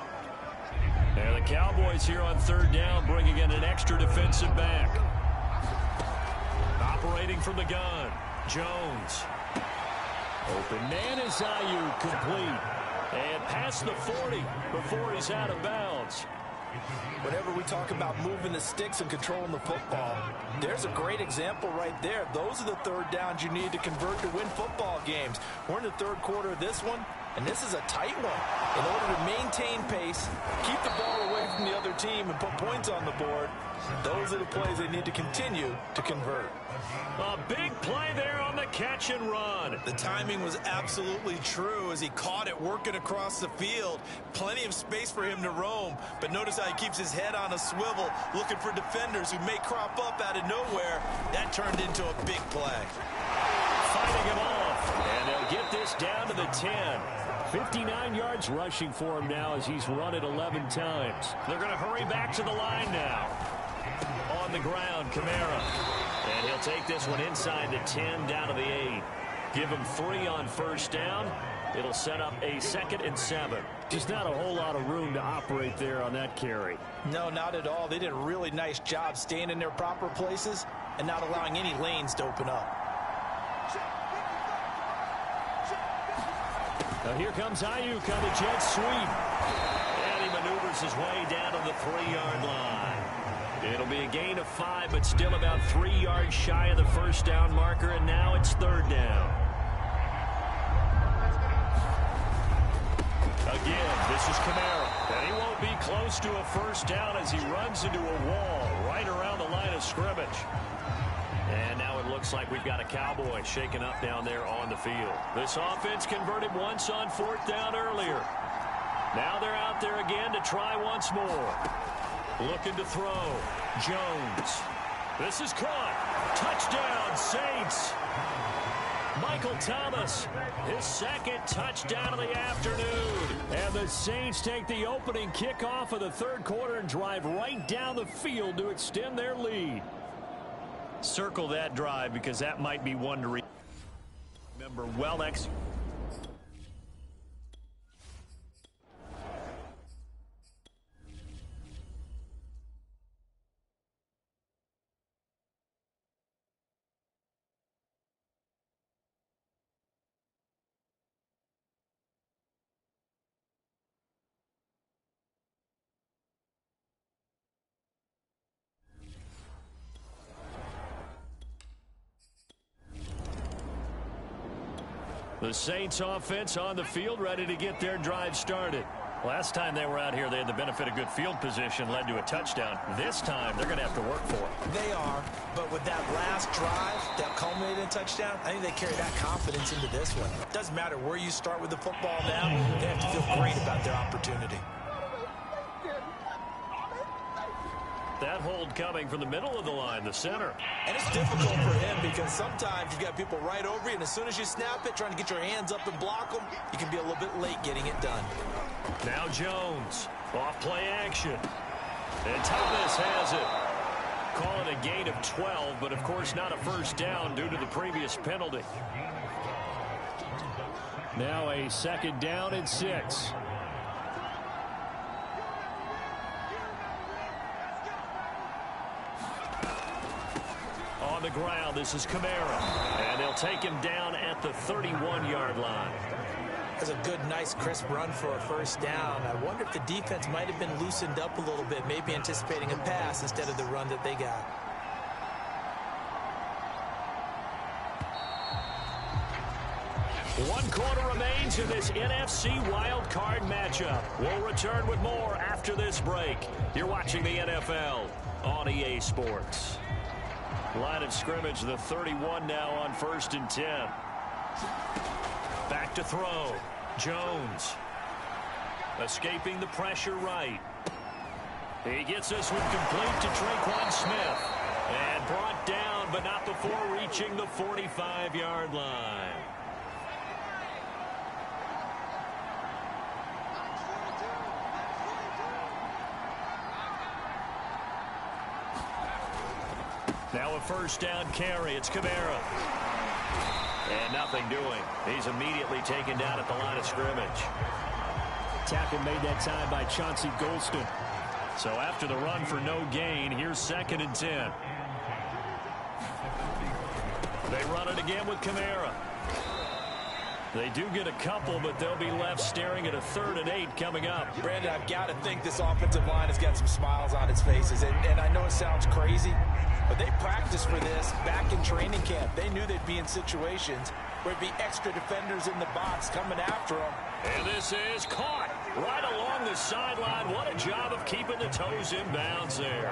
A: And the Cowboys here on 3rd down bringing in an extra defensive back. Operating from the gun, Jones. Open man is Ayuk, complete. And past the 40 before he's out of bounds.
D: Whenever we talk about moving the sticks and controlling the football, there's a great example right there. Those are the 3rd downs you need to convert to win football games. We're in the 3rd quarter of this one, and this is a tight one. In order to maintain pace, keep the ball away from the other team, and put points on the board, those are the plays they need to continue to convert.
A: A big play there on the catch and run.
B: The timing was absolutely true as he caught it working across the field. Plenty of space for him to roam, but notice how he keeps his head on a swivel, looking for defenders who may crop up out of nowhere. That turned into a big play.
A: Fighting him off, and they'll get this down to the 10. 59 yards rushing for him now as he's run it 11 times. They're going to hurry back to the line now. On the ground, Kamara. And he'll take this one inside the 10 down to the 8. Give him 3 on 1st down. It'll set up a 2nd and 7. Just not a whole lot of room to operate there on that carry.
D: No, not at all. They did a really nice job staying in their proper places and not allowing any lanes to open up.
A: Now here comes Ayuk on the jet sweep. And he maneuvers his way down to the 3-yard line. It'll be a gain of 5, but still about 3 yards shy of the 1st down marker, and now it's 3rd down. Again, this is Kamara, and he won't be close to a 1st down as he runs into a wall right around the line of scrimmage. And now it looks like we've got a Cowboy shaken up down there on the field. This offense converted once on 4th down earlier. Now they're out there again to try once more. Looking to throw. Jones. This is caught. Touchdown, Saints. Michael Thomas, his 2nd touchdown of the afternoon. And the Saints take the opening kickoff of the 3rd quarter and drive right down the field to extend their lead. Circle that drive because that might be one to remember. Well executed. The Saints offense on the field ready to get their drive started. Last time they were out here, they had the benefit of good field position, led to a touchdown. This time, they're going to have to work for it.
B: They are, but with that last drive that culminated in a touchdown, I think they carry that confidence into this one. It doesn't matter where you start with the football now, they have to feel great about their opportunity.
A: That hold coming from the middle of the line, the center.
B: And it's difficult for him because sometimes you've got people right over you, and as soon as you snap it, trying to get your hands up and block them, you can be a little bit late getting it done.
A: Now Jones, off play action. And Thomas has it. Call it a gain of 12, but of course not a 1st down due to the previous penalty. Now a 2nd down and 6. On the ground, this is Kamara. And they'll take him down at the 31-yard line.
B: That's a good, nice, crisp run for a 1st down. I wonder if the defense might have been loosened up a little bit, maybe anticipating a pass instead of the run that they got.
A: One quarter remains in this NFC Wild Card matchup. We'll return with more after this break. You're watching the NFL on EA Sports. Line of scrimmage, the 31 now on 1st and 10. Back to throw. Jones. Escaping the pressure right. He gets this one complete to Tre'Quan Smith. And brought down, but not before reaching the 45-yard line. Now a first down carry. It's Kamara. And nothing doing. He's immediately taken down at the line of scrimmage.
E: Tackle made that time by Chauncey Golston.
A: So after the run for no gain, here's 2nd and 10. They run it again with Kamara. They do get a couple, but they'll be left staring at a 3rd and 8 coming up.
D: Brandon, I've got to think this offensive line has got some smiles on its faces. And I know it sounds crazy, but they practiced for this back in training camp. They knew they'd be in situations where it'd be extra defenders in the box coming after them.
A: And this is caught right along the sideline. What a job of keeping the toes in bounds there.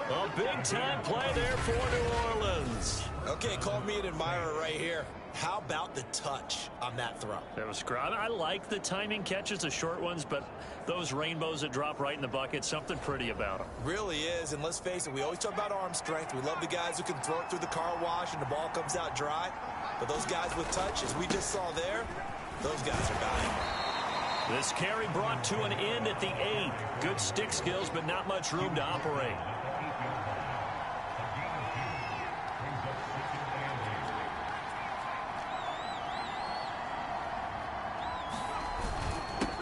A: A big-time play there for New Orleans.
B: Okay, call me an admirer right here. How about the touch on that throw?
A: That was great. I like the timing catches, the short ones, but those rainbows that drop right in the bucket, something pretty about them.
B: Really is, and let's face it, we always talk about arm strength. We love the guys who can throw it through the car wash and the ball comes out dry. But those guys with touch, as we just saw there, those guys are valuable.
A: This carry brought to an end at the 8. Good stick skills, but not much room to operate.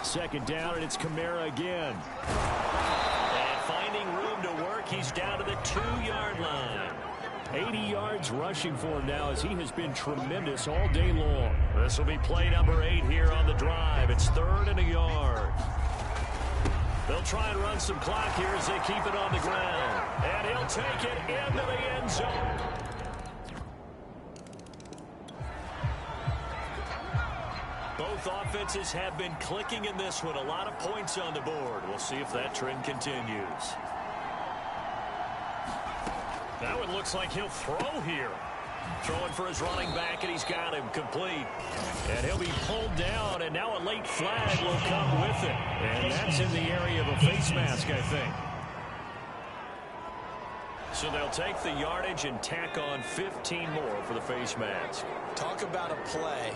E: Second down, and it's Kamara again.
A: And finding room to work, he's down to the 2-yard line.
E: 80 yards rushing for him now as he has been tremendous all day long.
A: This will be play number 8 here on the drive. It's 3rd and a yard. They'll try and run some clock here as they keep it on the ground. And he'll take it into the end zone. Both offenses have been clicking in this one. A lot of points on the board. We'll see if that trend continues. Now it looks like he'll throw here. Throwing for his running back, and he's got him complete. And he'll be pulled down, and now a late flag will come with it. And that's in the area of a face mask, I think. So they'll take the yardage and tack on 15 more for the face mask.
B: Talk about a play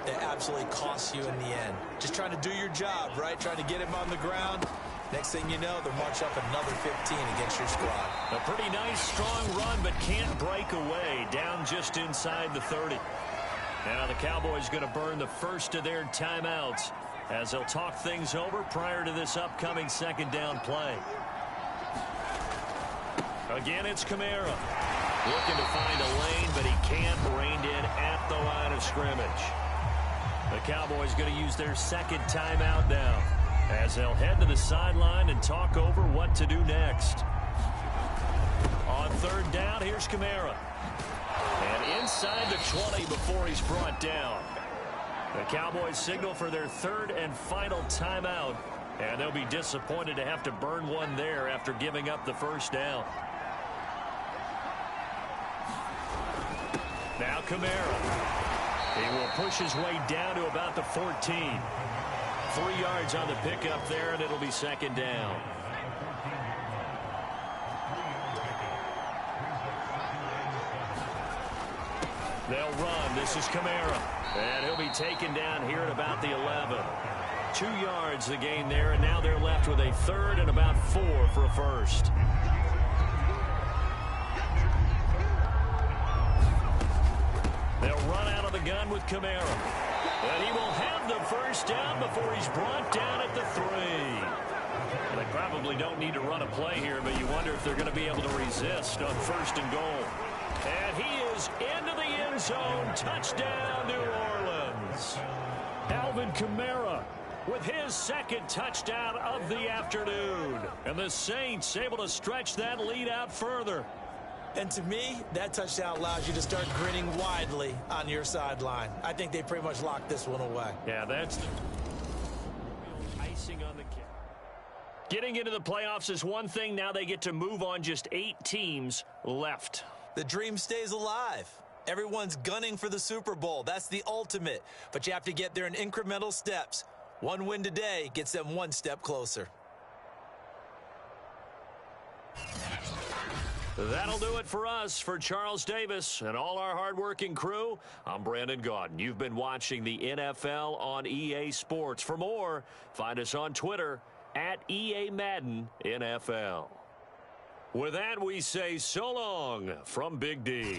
B: that absolutely costs you in the end. Just trying to do your job, right? Trying to get him on the ground. Next thing you know, they'll march up another 15 against your squad.
A: A pretty nice, strong run, but can't break away. Down just inside the 30. Now the Cowboys going to burn the first of their timeouts as they'll talk things over prior to this upcoming 2nd down play. Again, it's Kamara. Looking to find a lane, but he can't. Reined in at the line of scrimmage. The Cowboys going to use their 2nd timeout now as they'll head to the sideline and talk over what to do next. On 3rd down, here's Kamara. And inside the 20 before he's brought down. The Cowboys signal for their 3rd and final timeout, and they'll be disappointed to have to burn one there after giving up the first down. Now Kamara. He will push his way down to about the 14. 3 yards on the pickup there, and it'll be 2nd down. They'll run. This is Kamara. And he'll be taken down here at about the 11. 2 yards the gain there, and now they're left with a 3rd and about 4 for a first. They'll run out of the gun with Kamara. And he will have the first down before he's brought down at the 3. Well, they probably don't need to run a play here, but you wonder if they're going to be able to resist on 1st and goal. And he is into the end zone. Touchdown, New Orleans.
E: Alvin Kamara
A: with his 2nd touchdown of the afternoon. And the Saints able to stretch that lead out further.
B: And to me, that touchdown allows you to start grinning widely on your sideline. I think they pretty much locked this one away.
A: Yeah, that's the icing on the cake. Getting into the playoffs is one thing. Now they get to move on. Just 8 teams left.
B: The dream stays alive. Everyone's gunning for the Super Bowl. That's the ultimate. But you have to get there in incremental steps. One win today gets them 1 step closer.
A: That'll do it for us. For Charles Davis and all our hardworking crew, I'm Brandon Gaudin. You've been watching the NFL on EA Sports. For more, find us on Twitter at EA Madden NFL. With that, we say so long from Big D.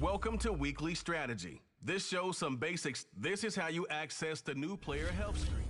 F: Welcome to Weekly Strategy. This shows some basics. This is how you access the new player help screen.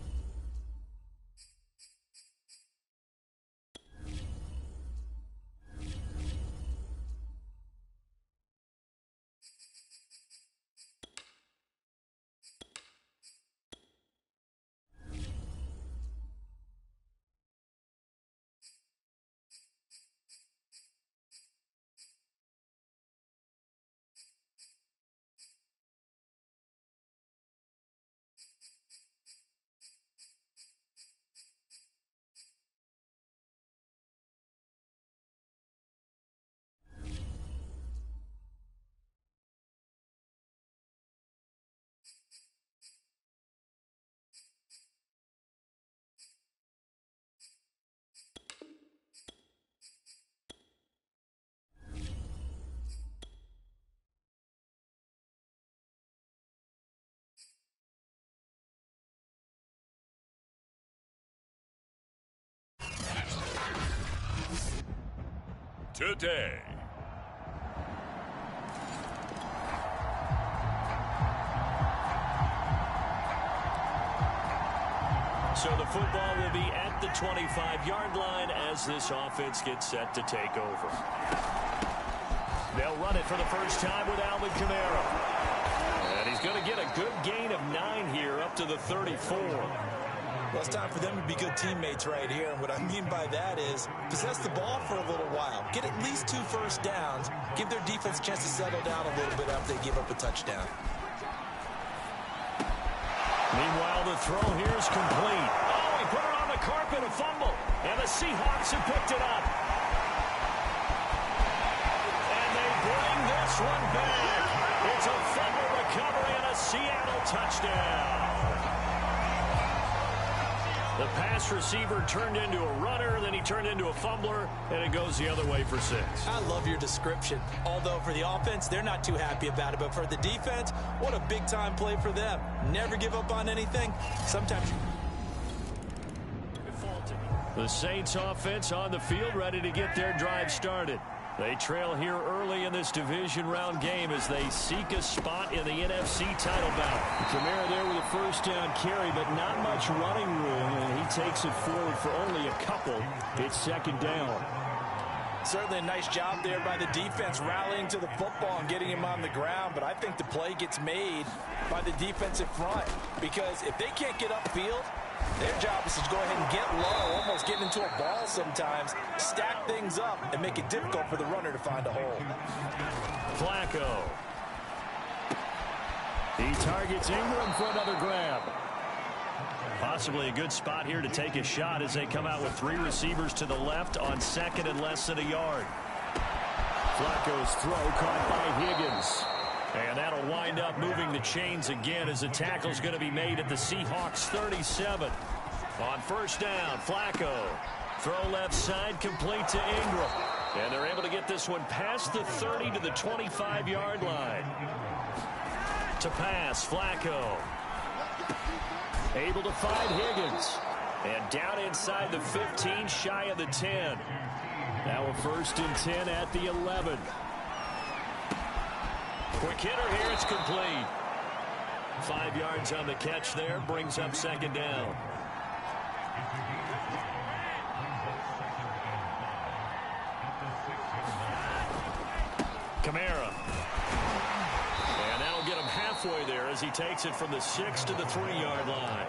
C: today.
E: So the football will be at the 25-yard line as this offense gets set to take over. They'll run it for the first time with Alvin Kamara. And he's going to get a good gain of 9 here up to the 34.
B: Well, it's time for them to be good teammates right here. And what I mean by that is possess the ball for a little while. Get at least 2 first downs. Give their defense a chance to settle down a little bit after they give up a touchdown.
E: Meanwhile, the throw here is complete. Oh, he put it on the carpet, a fumble. And the Seahawks have picked it up. And they bring this one back. It's a fumble recovery and a Seattle touchdown. The pass receiver turned into a runner, then he turned into a fumbler, and it goes the other way for 6.
B: I love your description. Although for the offense, they're not too happy about it. But for the defense, what a big-time play for them. Never give up on anything. Sometimes you...
E: The Saints offense on the field ready to get their drive started. They trail here early in this division round game as they seek a spot in the NFC title bout. Kamara there with a first down carry, but not much running room, and he takes it forward for only a couple. It's second down.
D: Certainly a nice job there by the defense rallying to the football and getting him on the ground, but I think the play gets made by the defensive front because if they can't get upfield, their job is to go ahead and get low, almost get into a ball sometimes, stack things up, and make it difficult for the runner to find a hole.
E: Flacco. He targets Ingram for another grab. Possibly a good spot here to take a shot as they come out with 3 receivers to the left on second and less than a yard. Flacco's throw caught by Higgins. And that'll wind up moving the chains again as the tackle's going to be made at the Seahawks 37. On first down, Flacco. Throw left side, complete to Ingram. And they're able to get this one past the 30 to the 25-yard line. To pass, Flacco. Able to find Higgins. And down inside the 15, shy of the 10. Now a first and 10 at the 11. Quick hitter here, it's complete. 5 yards on the catch there, brings up second down. Kamara. And that'll get him halfway there as he takes it from the 6 to the 3-yard line.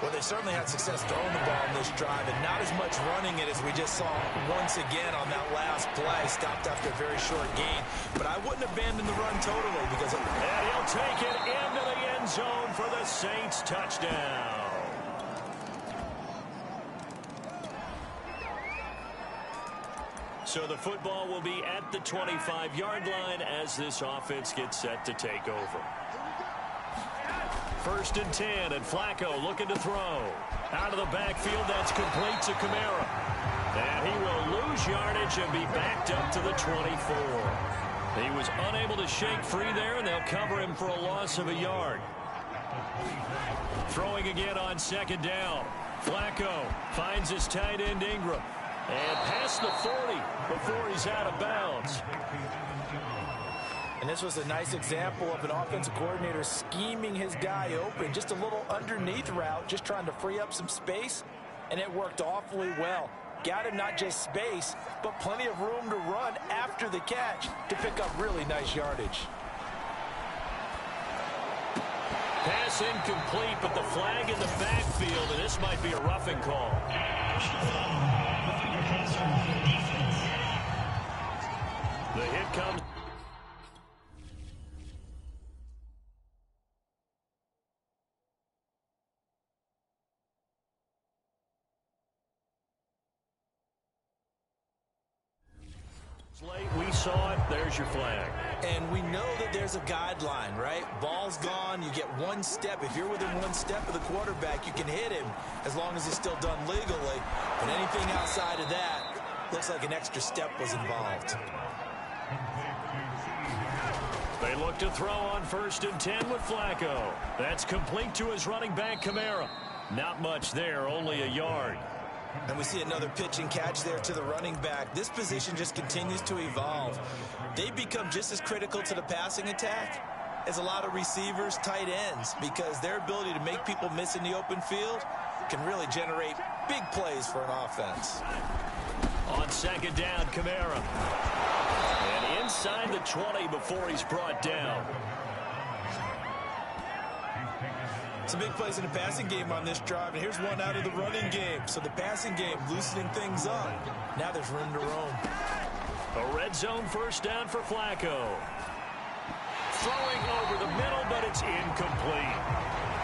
B: Well, they certainly had success throwing the ball in this drive and not as much running it as we just saw once again on that last play. Stopped after a very short gain. But I wouldn't abandon the run totally because...
E: And he'll take it into the end zone for the Saints touchdown. So the football will be at the 25-yard line as this offense gets set to take over. First and 10, and Flacco looking to throw. Out of the backfield, that's complete to Kamara. And he will lose yardage and be backed up to the 24. He was unable to shake free there, and they'll cover him for a loss of a yard. Throwing again on second down. Flacco finds his tight end Ingram. And past the 40 before he's out of bounds.
D: And this was a nice example of an offensive coordinator scheming his guy open. Just a little underneath route, just trying to free up some space. And it worked awfully well. Got him not just space, but plenty of room to run after the catch to pick up really nice yardage.
E: Pass incomplete, but the flag in the backfield, and this might be a roughing call. The hit comes. Late, we saw it. There's your flag.
B: And we know that there's a guideline, right? Ball's gone. You get one step. If you're within one step of the quarterback, you can hit him as long as it's still done legally. But anything outside of that looks like an extra step was involved.
E: They look to throw on first and 10 with Flacco. That's complete to his running back, Kamara. Not much there, only a yard.
B: And we see another pitch and catch there to the running back. This position just continues to evolve. They become just as critical to the passing attack as a lot of receivers, tight ends, because their ability to make people miss in the open field can really generate big plays for an offense.
A: On second down, Kamara. And inside the 20 before he's brought down.
B: Some big plays in the passing game on this drive, and here's one out of the running game. So the passing game loosening things up. Now there's room to roam.
A: A red zone first down for Flacco. Throwing over the middle, but it's incomplete.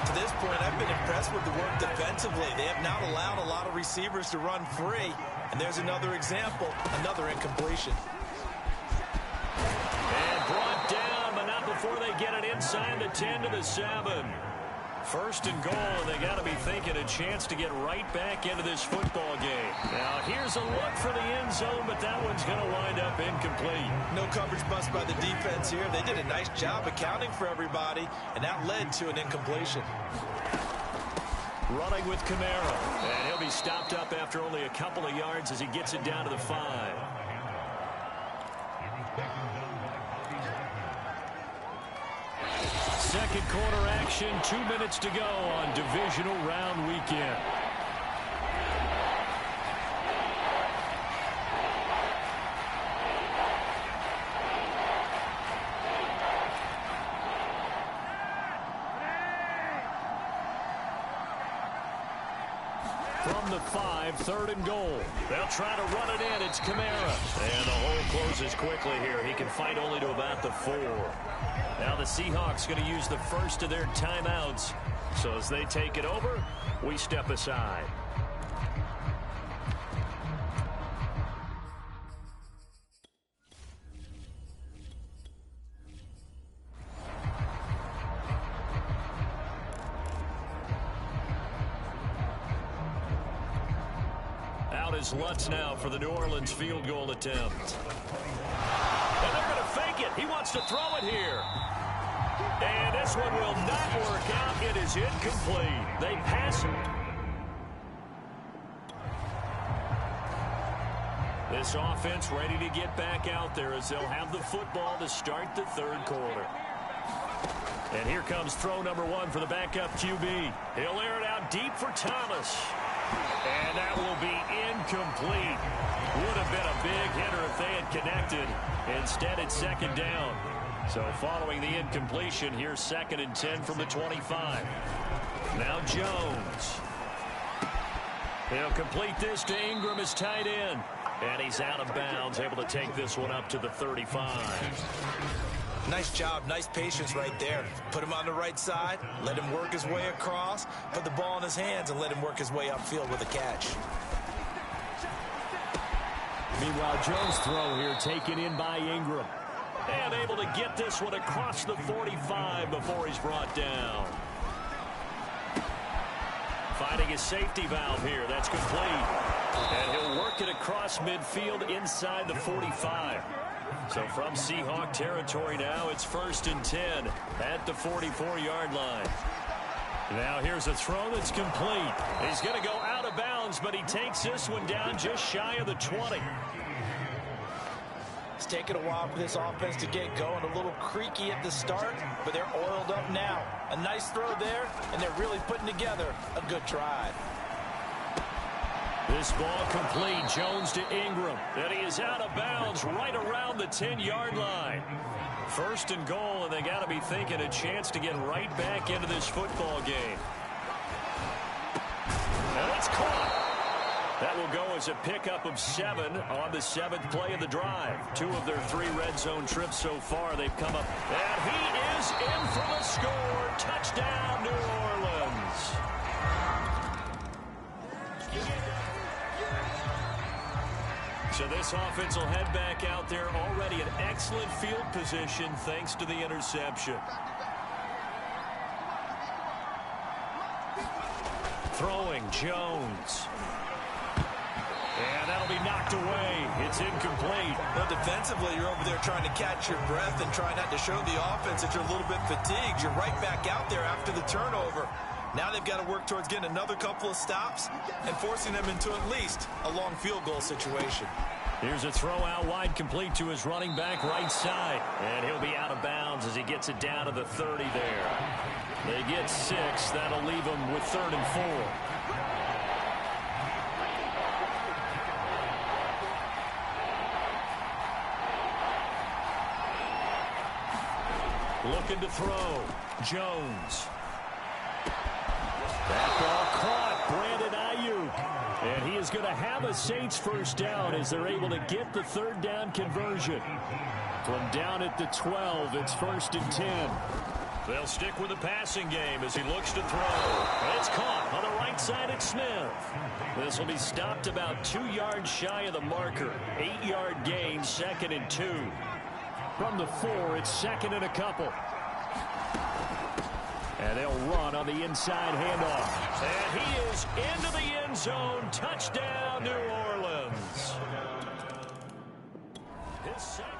B: To this point, I've been impressed with the work defensively. They have not allowed a lot of receivers to run free. And there's another example, another incompletion.
A: And brought down, but not before they get it inside the 10 to the 7. First and goal, and they got to be thinking a chance to get right back into this football game. Now, here's a look for the end zone, but that one's going to wind up incomplete.
B: No coverage bust by the defense here. They did a nice job accounting for everybody, and that led to an incompletion.
A: Running with Kamara, and he'll be stopped up after only a couple of yards as he gets it down to the 5. Second quarter action, 2 minutes to go on divisional round weekend. From the 5, third and goal. They'll try to run it in. It's Kamara. And the hole closes quickly here. He can fight only to about the 4. Now the Seahawks going to use the first of their timeouts. So as they take it over, we step aside. Out is Lutz now for the New Orleans field goal attempt. And they're going to fake it. He wants to throw it here. And this one will not work out. It is incomplete. They pass it. This offense ready to get back out there as they'll have the football to start the third quarter. And here comes throw number 1 for the backup QB. He'll air it out deep for Thomas. And that will be incomplete. Would have been a big hitter if they had connected. Instead, it's second down. So following the incompletion, here's 2nd and 10 from the 25. Now Jones. He'll complete this to Ingram as tight end. And he's out of bounds, able to take this one up to the 35.
B: Nice job, nice patience right there. Put him on the right side, let him work his way across, put the ball in his hands, and let him work his way upfield with a catch.
A: Meanwhile, Jones' throw here taken in by Ingram. And able to get this one across the 45 before he's brought down. Finding his safety valve here. That's complete. And he'll work it across midfield inside the 45. So from Seahawk territory now, it's 1st and 10 at the 44-yard line. Now here's a throw that's complete. He's going to go out of bounds, but he takes this one down just shy of the 20.
D: It's taken a while for this offense to get going. A little creaky at the start, but they're oiled up now. A nice throw there, and they're really putting together a good drive.
A: This ball complete. Jones to Ingram. And he is out of bounds right around the 10-yard line. 1st and goal, and they got to be thinking a chance to get right back into this football game. And it's caught. That will go as a pickup of 7 on the 7th play of the drive. 2 of their 3 red zone trips so far. They've come up. And he is in for the score. Touchdown, New Orleans. So this offense will head back out there already in excellent field position thanks to the interception. Throwing Jones. And that'll be knocked away. It's incomplete.
B: Well, defensively, you're over there trying to catch your breath and try not to show the offense that you're a little bit fatigued. You're right back out there after the turnover. Now they've got to work towards getting another couple of stops and forcing them into at least a long field goal situation.
A: Here's a throw out wide, complete to his running back right side. And he'll be out of bounds as he gets it down to the 30 there. They get 6. That'll leave them with 3rd and 4. Looking to throw. Jones. That ball caught. Brandon Ayuk. And he is going to have a Saints first down as they're able to get the 3rd down conversion. From down at the 12, it's 1st and 10. They'll stick with the passing game as he looks to throw. It's caught on the right side at Smith. This will be stopped about 2 yards shy of the marker. 8-yard gain, 2nd and 2. From the 4, it's 2nd and a couple. And they'll run on the inside handoff. And he is into the end zone. Touchdown, New Orleans. His second.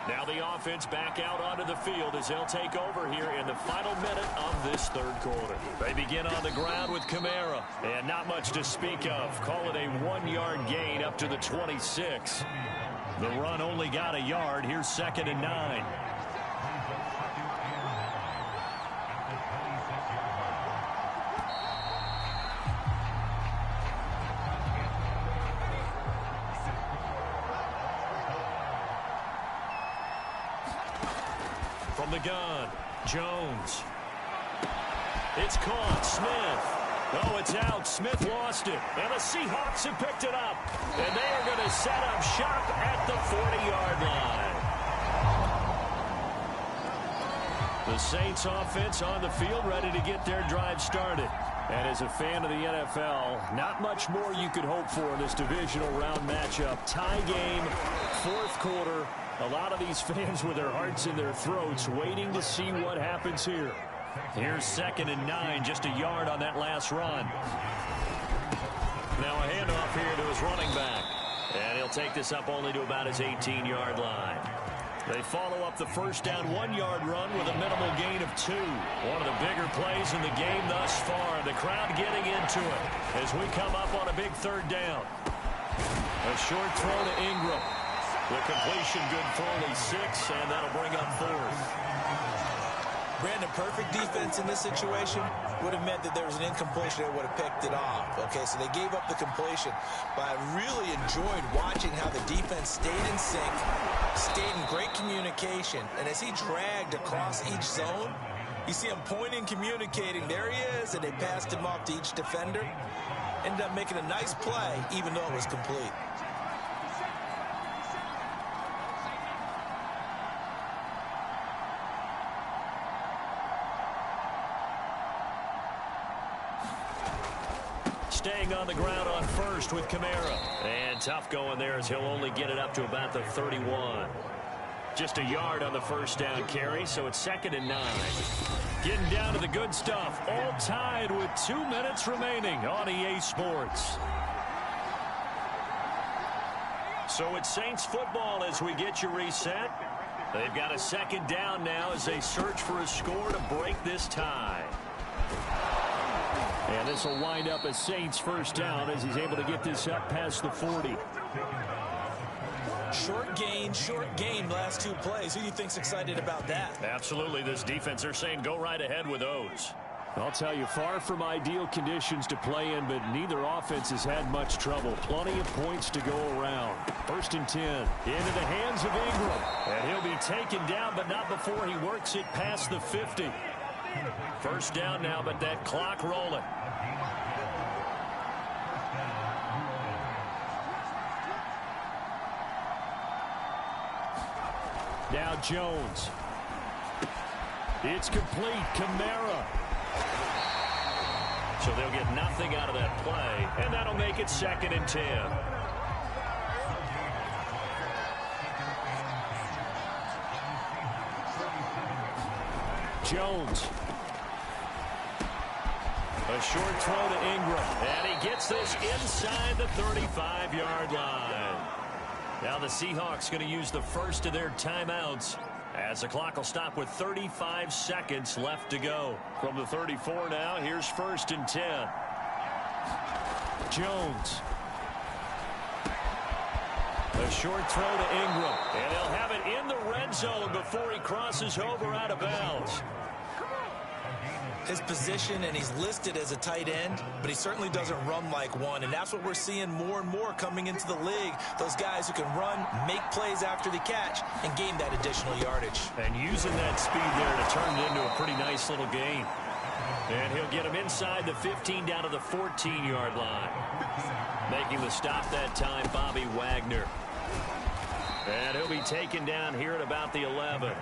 A: Now the offense back out onto the field as they'll take over here in the final minute of this 3rd quarter. They begin on the ground with Kamara. And not much to speak of. Call it a 1-yard gain up to the 26. The run only got a yard. Here's 2nd and 9. From the gun, Jones. It's caught. Smith. Oh, it's out. Smith lost it. And the Seahawks have picked it up. And they are going to set up shop at the 40-yard line. The Saints offense on the field ready to get their drive started. And as a fan of the NFL, not much more you could hope for in this divisional round matchup. Tie game, 4th quarter. A lot of these fans with their hearts in their throats waiting to see what happens here. Here's 2nd and 9, just a yard on that last run. Now a handoff here to his running back. And he'll take this up only to about his 18-yard line. They follow up the first down 1-yard run with a minimal gain of 2. One of the bigger plays in the game thus far. The crowd getting into it as we come up on a big 3rd down. A short throw to Ingram. The completion good for only 6, and that'll bring up 4th.
B: Brandon, perfect defense in this situation would have meant that there was an incompletion. They would have picked it off. Okay, so they gave up the completion. But I really enjoyed watching how the defense stayed in sync, stayed in great communication. And as he dragged across each zone, you see him pointing, communicating. There he is, and they passed him off to each defender. Ended up making a nice play, even though it was complete.
A: Staying on the ground on 1st with Kamara. And tough going there as he'll only get it up to about the 31. Just a yard on the first down carry, so it's 2nd and 9. Getting down to the good stuff. All tied with 2 minutes remaining on EA Sports. So it's Saints football as we get you reset. They've got a 2nd down now as they search for a score to break this tie. And this will wind up a Saints first down as he's able to get this up past the 40.
B: Short gain last 2 plays. Who do you think's excited about that?
A: Absolutely. This defense, they're saying go right ahead with those.
E: I'll tell you, far from ideal conditions to play in, but neither offense has had much trouble. Plenty of points to go around. 1st and 10. Into the hands of Ingram.
A: And he'll be taken down, but not before he works it past the 50. First down now, but that clock rolling.
E: Now Jones. It's complete. Kamara.
A: So they'll get nothing out of that play, and that'll make it 2nd and 10.
E: Jones.
A: A short throw to Ingram, and he gets this inside the 35-yard line. Now the Seahawks going to use the first of their timeouts As the clock will stop with 35 seconds left to go.
E: From the 34 now, here's 1st and 10.
A: Jones. A short throw to Ingram. And he'll have it in the red zone before he crosses over out of bounds.
B: His position, and he's listed as a tight end, but he certainly doesn't run like one, and that's what we're seeing more and more coming into the league. Those guys who can run, make plays after the catch, and gain that additional yardage.
A: And using that speed there to turn it into a pretty nice little gain. And he'll get him inside the 15 down to the 14-yard line. Making the stop that time, Bobby Wagner. And he'll be taken down here at about the 11.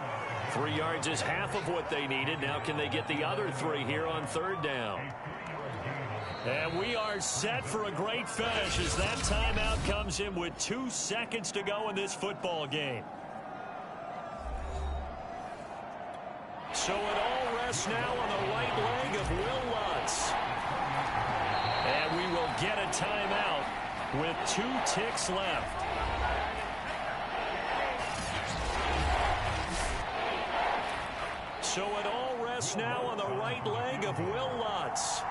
A: 3 yards is half of what they needed. Now can they get the other 3 here on 3rd down? And we are set for a great finish as that timeout comes in with 2 seconds to go in this football game. So it all rests now on the right leg of Will Lutz. And we will get a timeout with 2 ticks left. So it all rests now on the right leg of Will Lutz.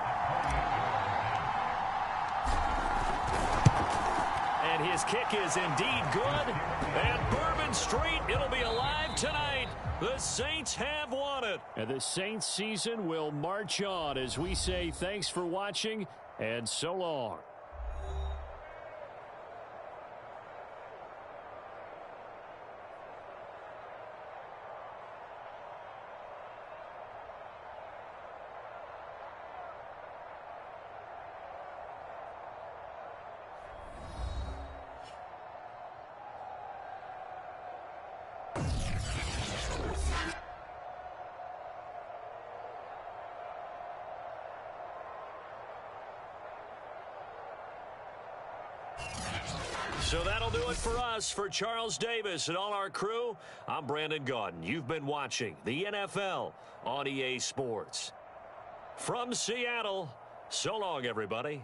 A: And his kick is indeed good. And Bourbon Street, it'll be alive tonight. The Saints have won it. And the Saints season will march on as we say thanks for watching and so long. So that'll do it for us. For Charles Davis and all our crew, I'm Brandon Gaudin. You've been watching the NFL on EA Sports. From Seattle, so long, everybody.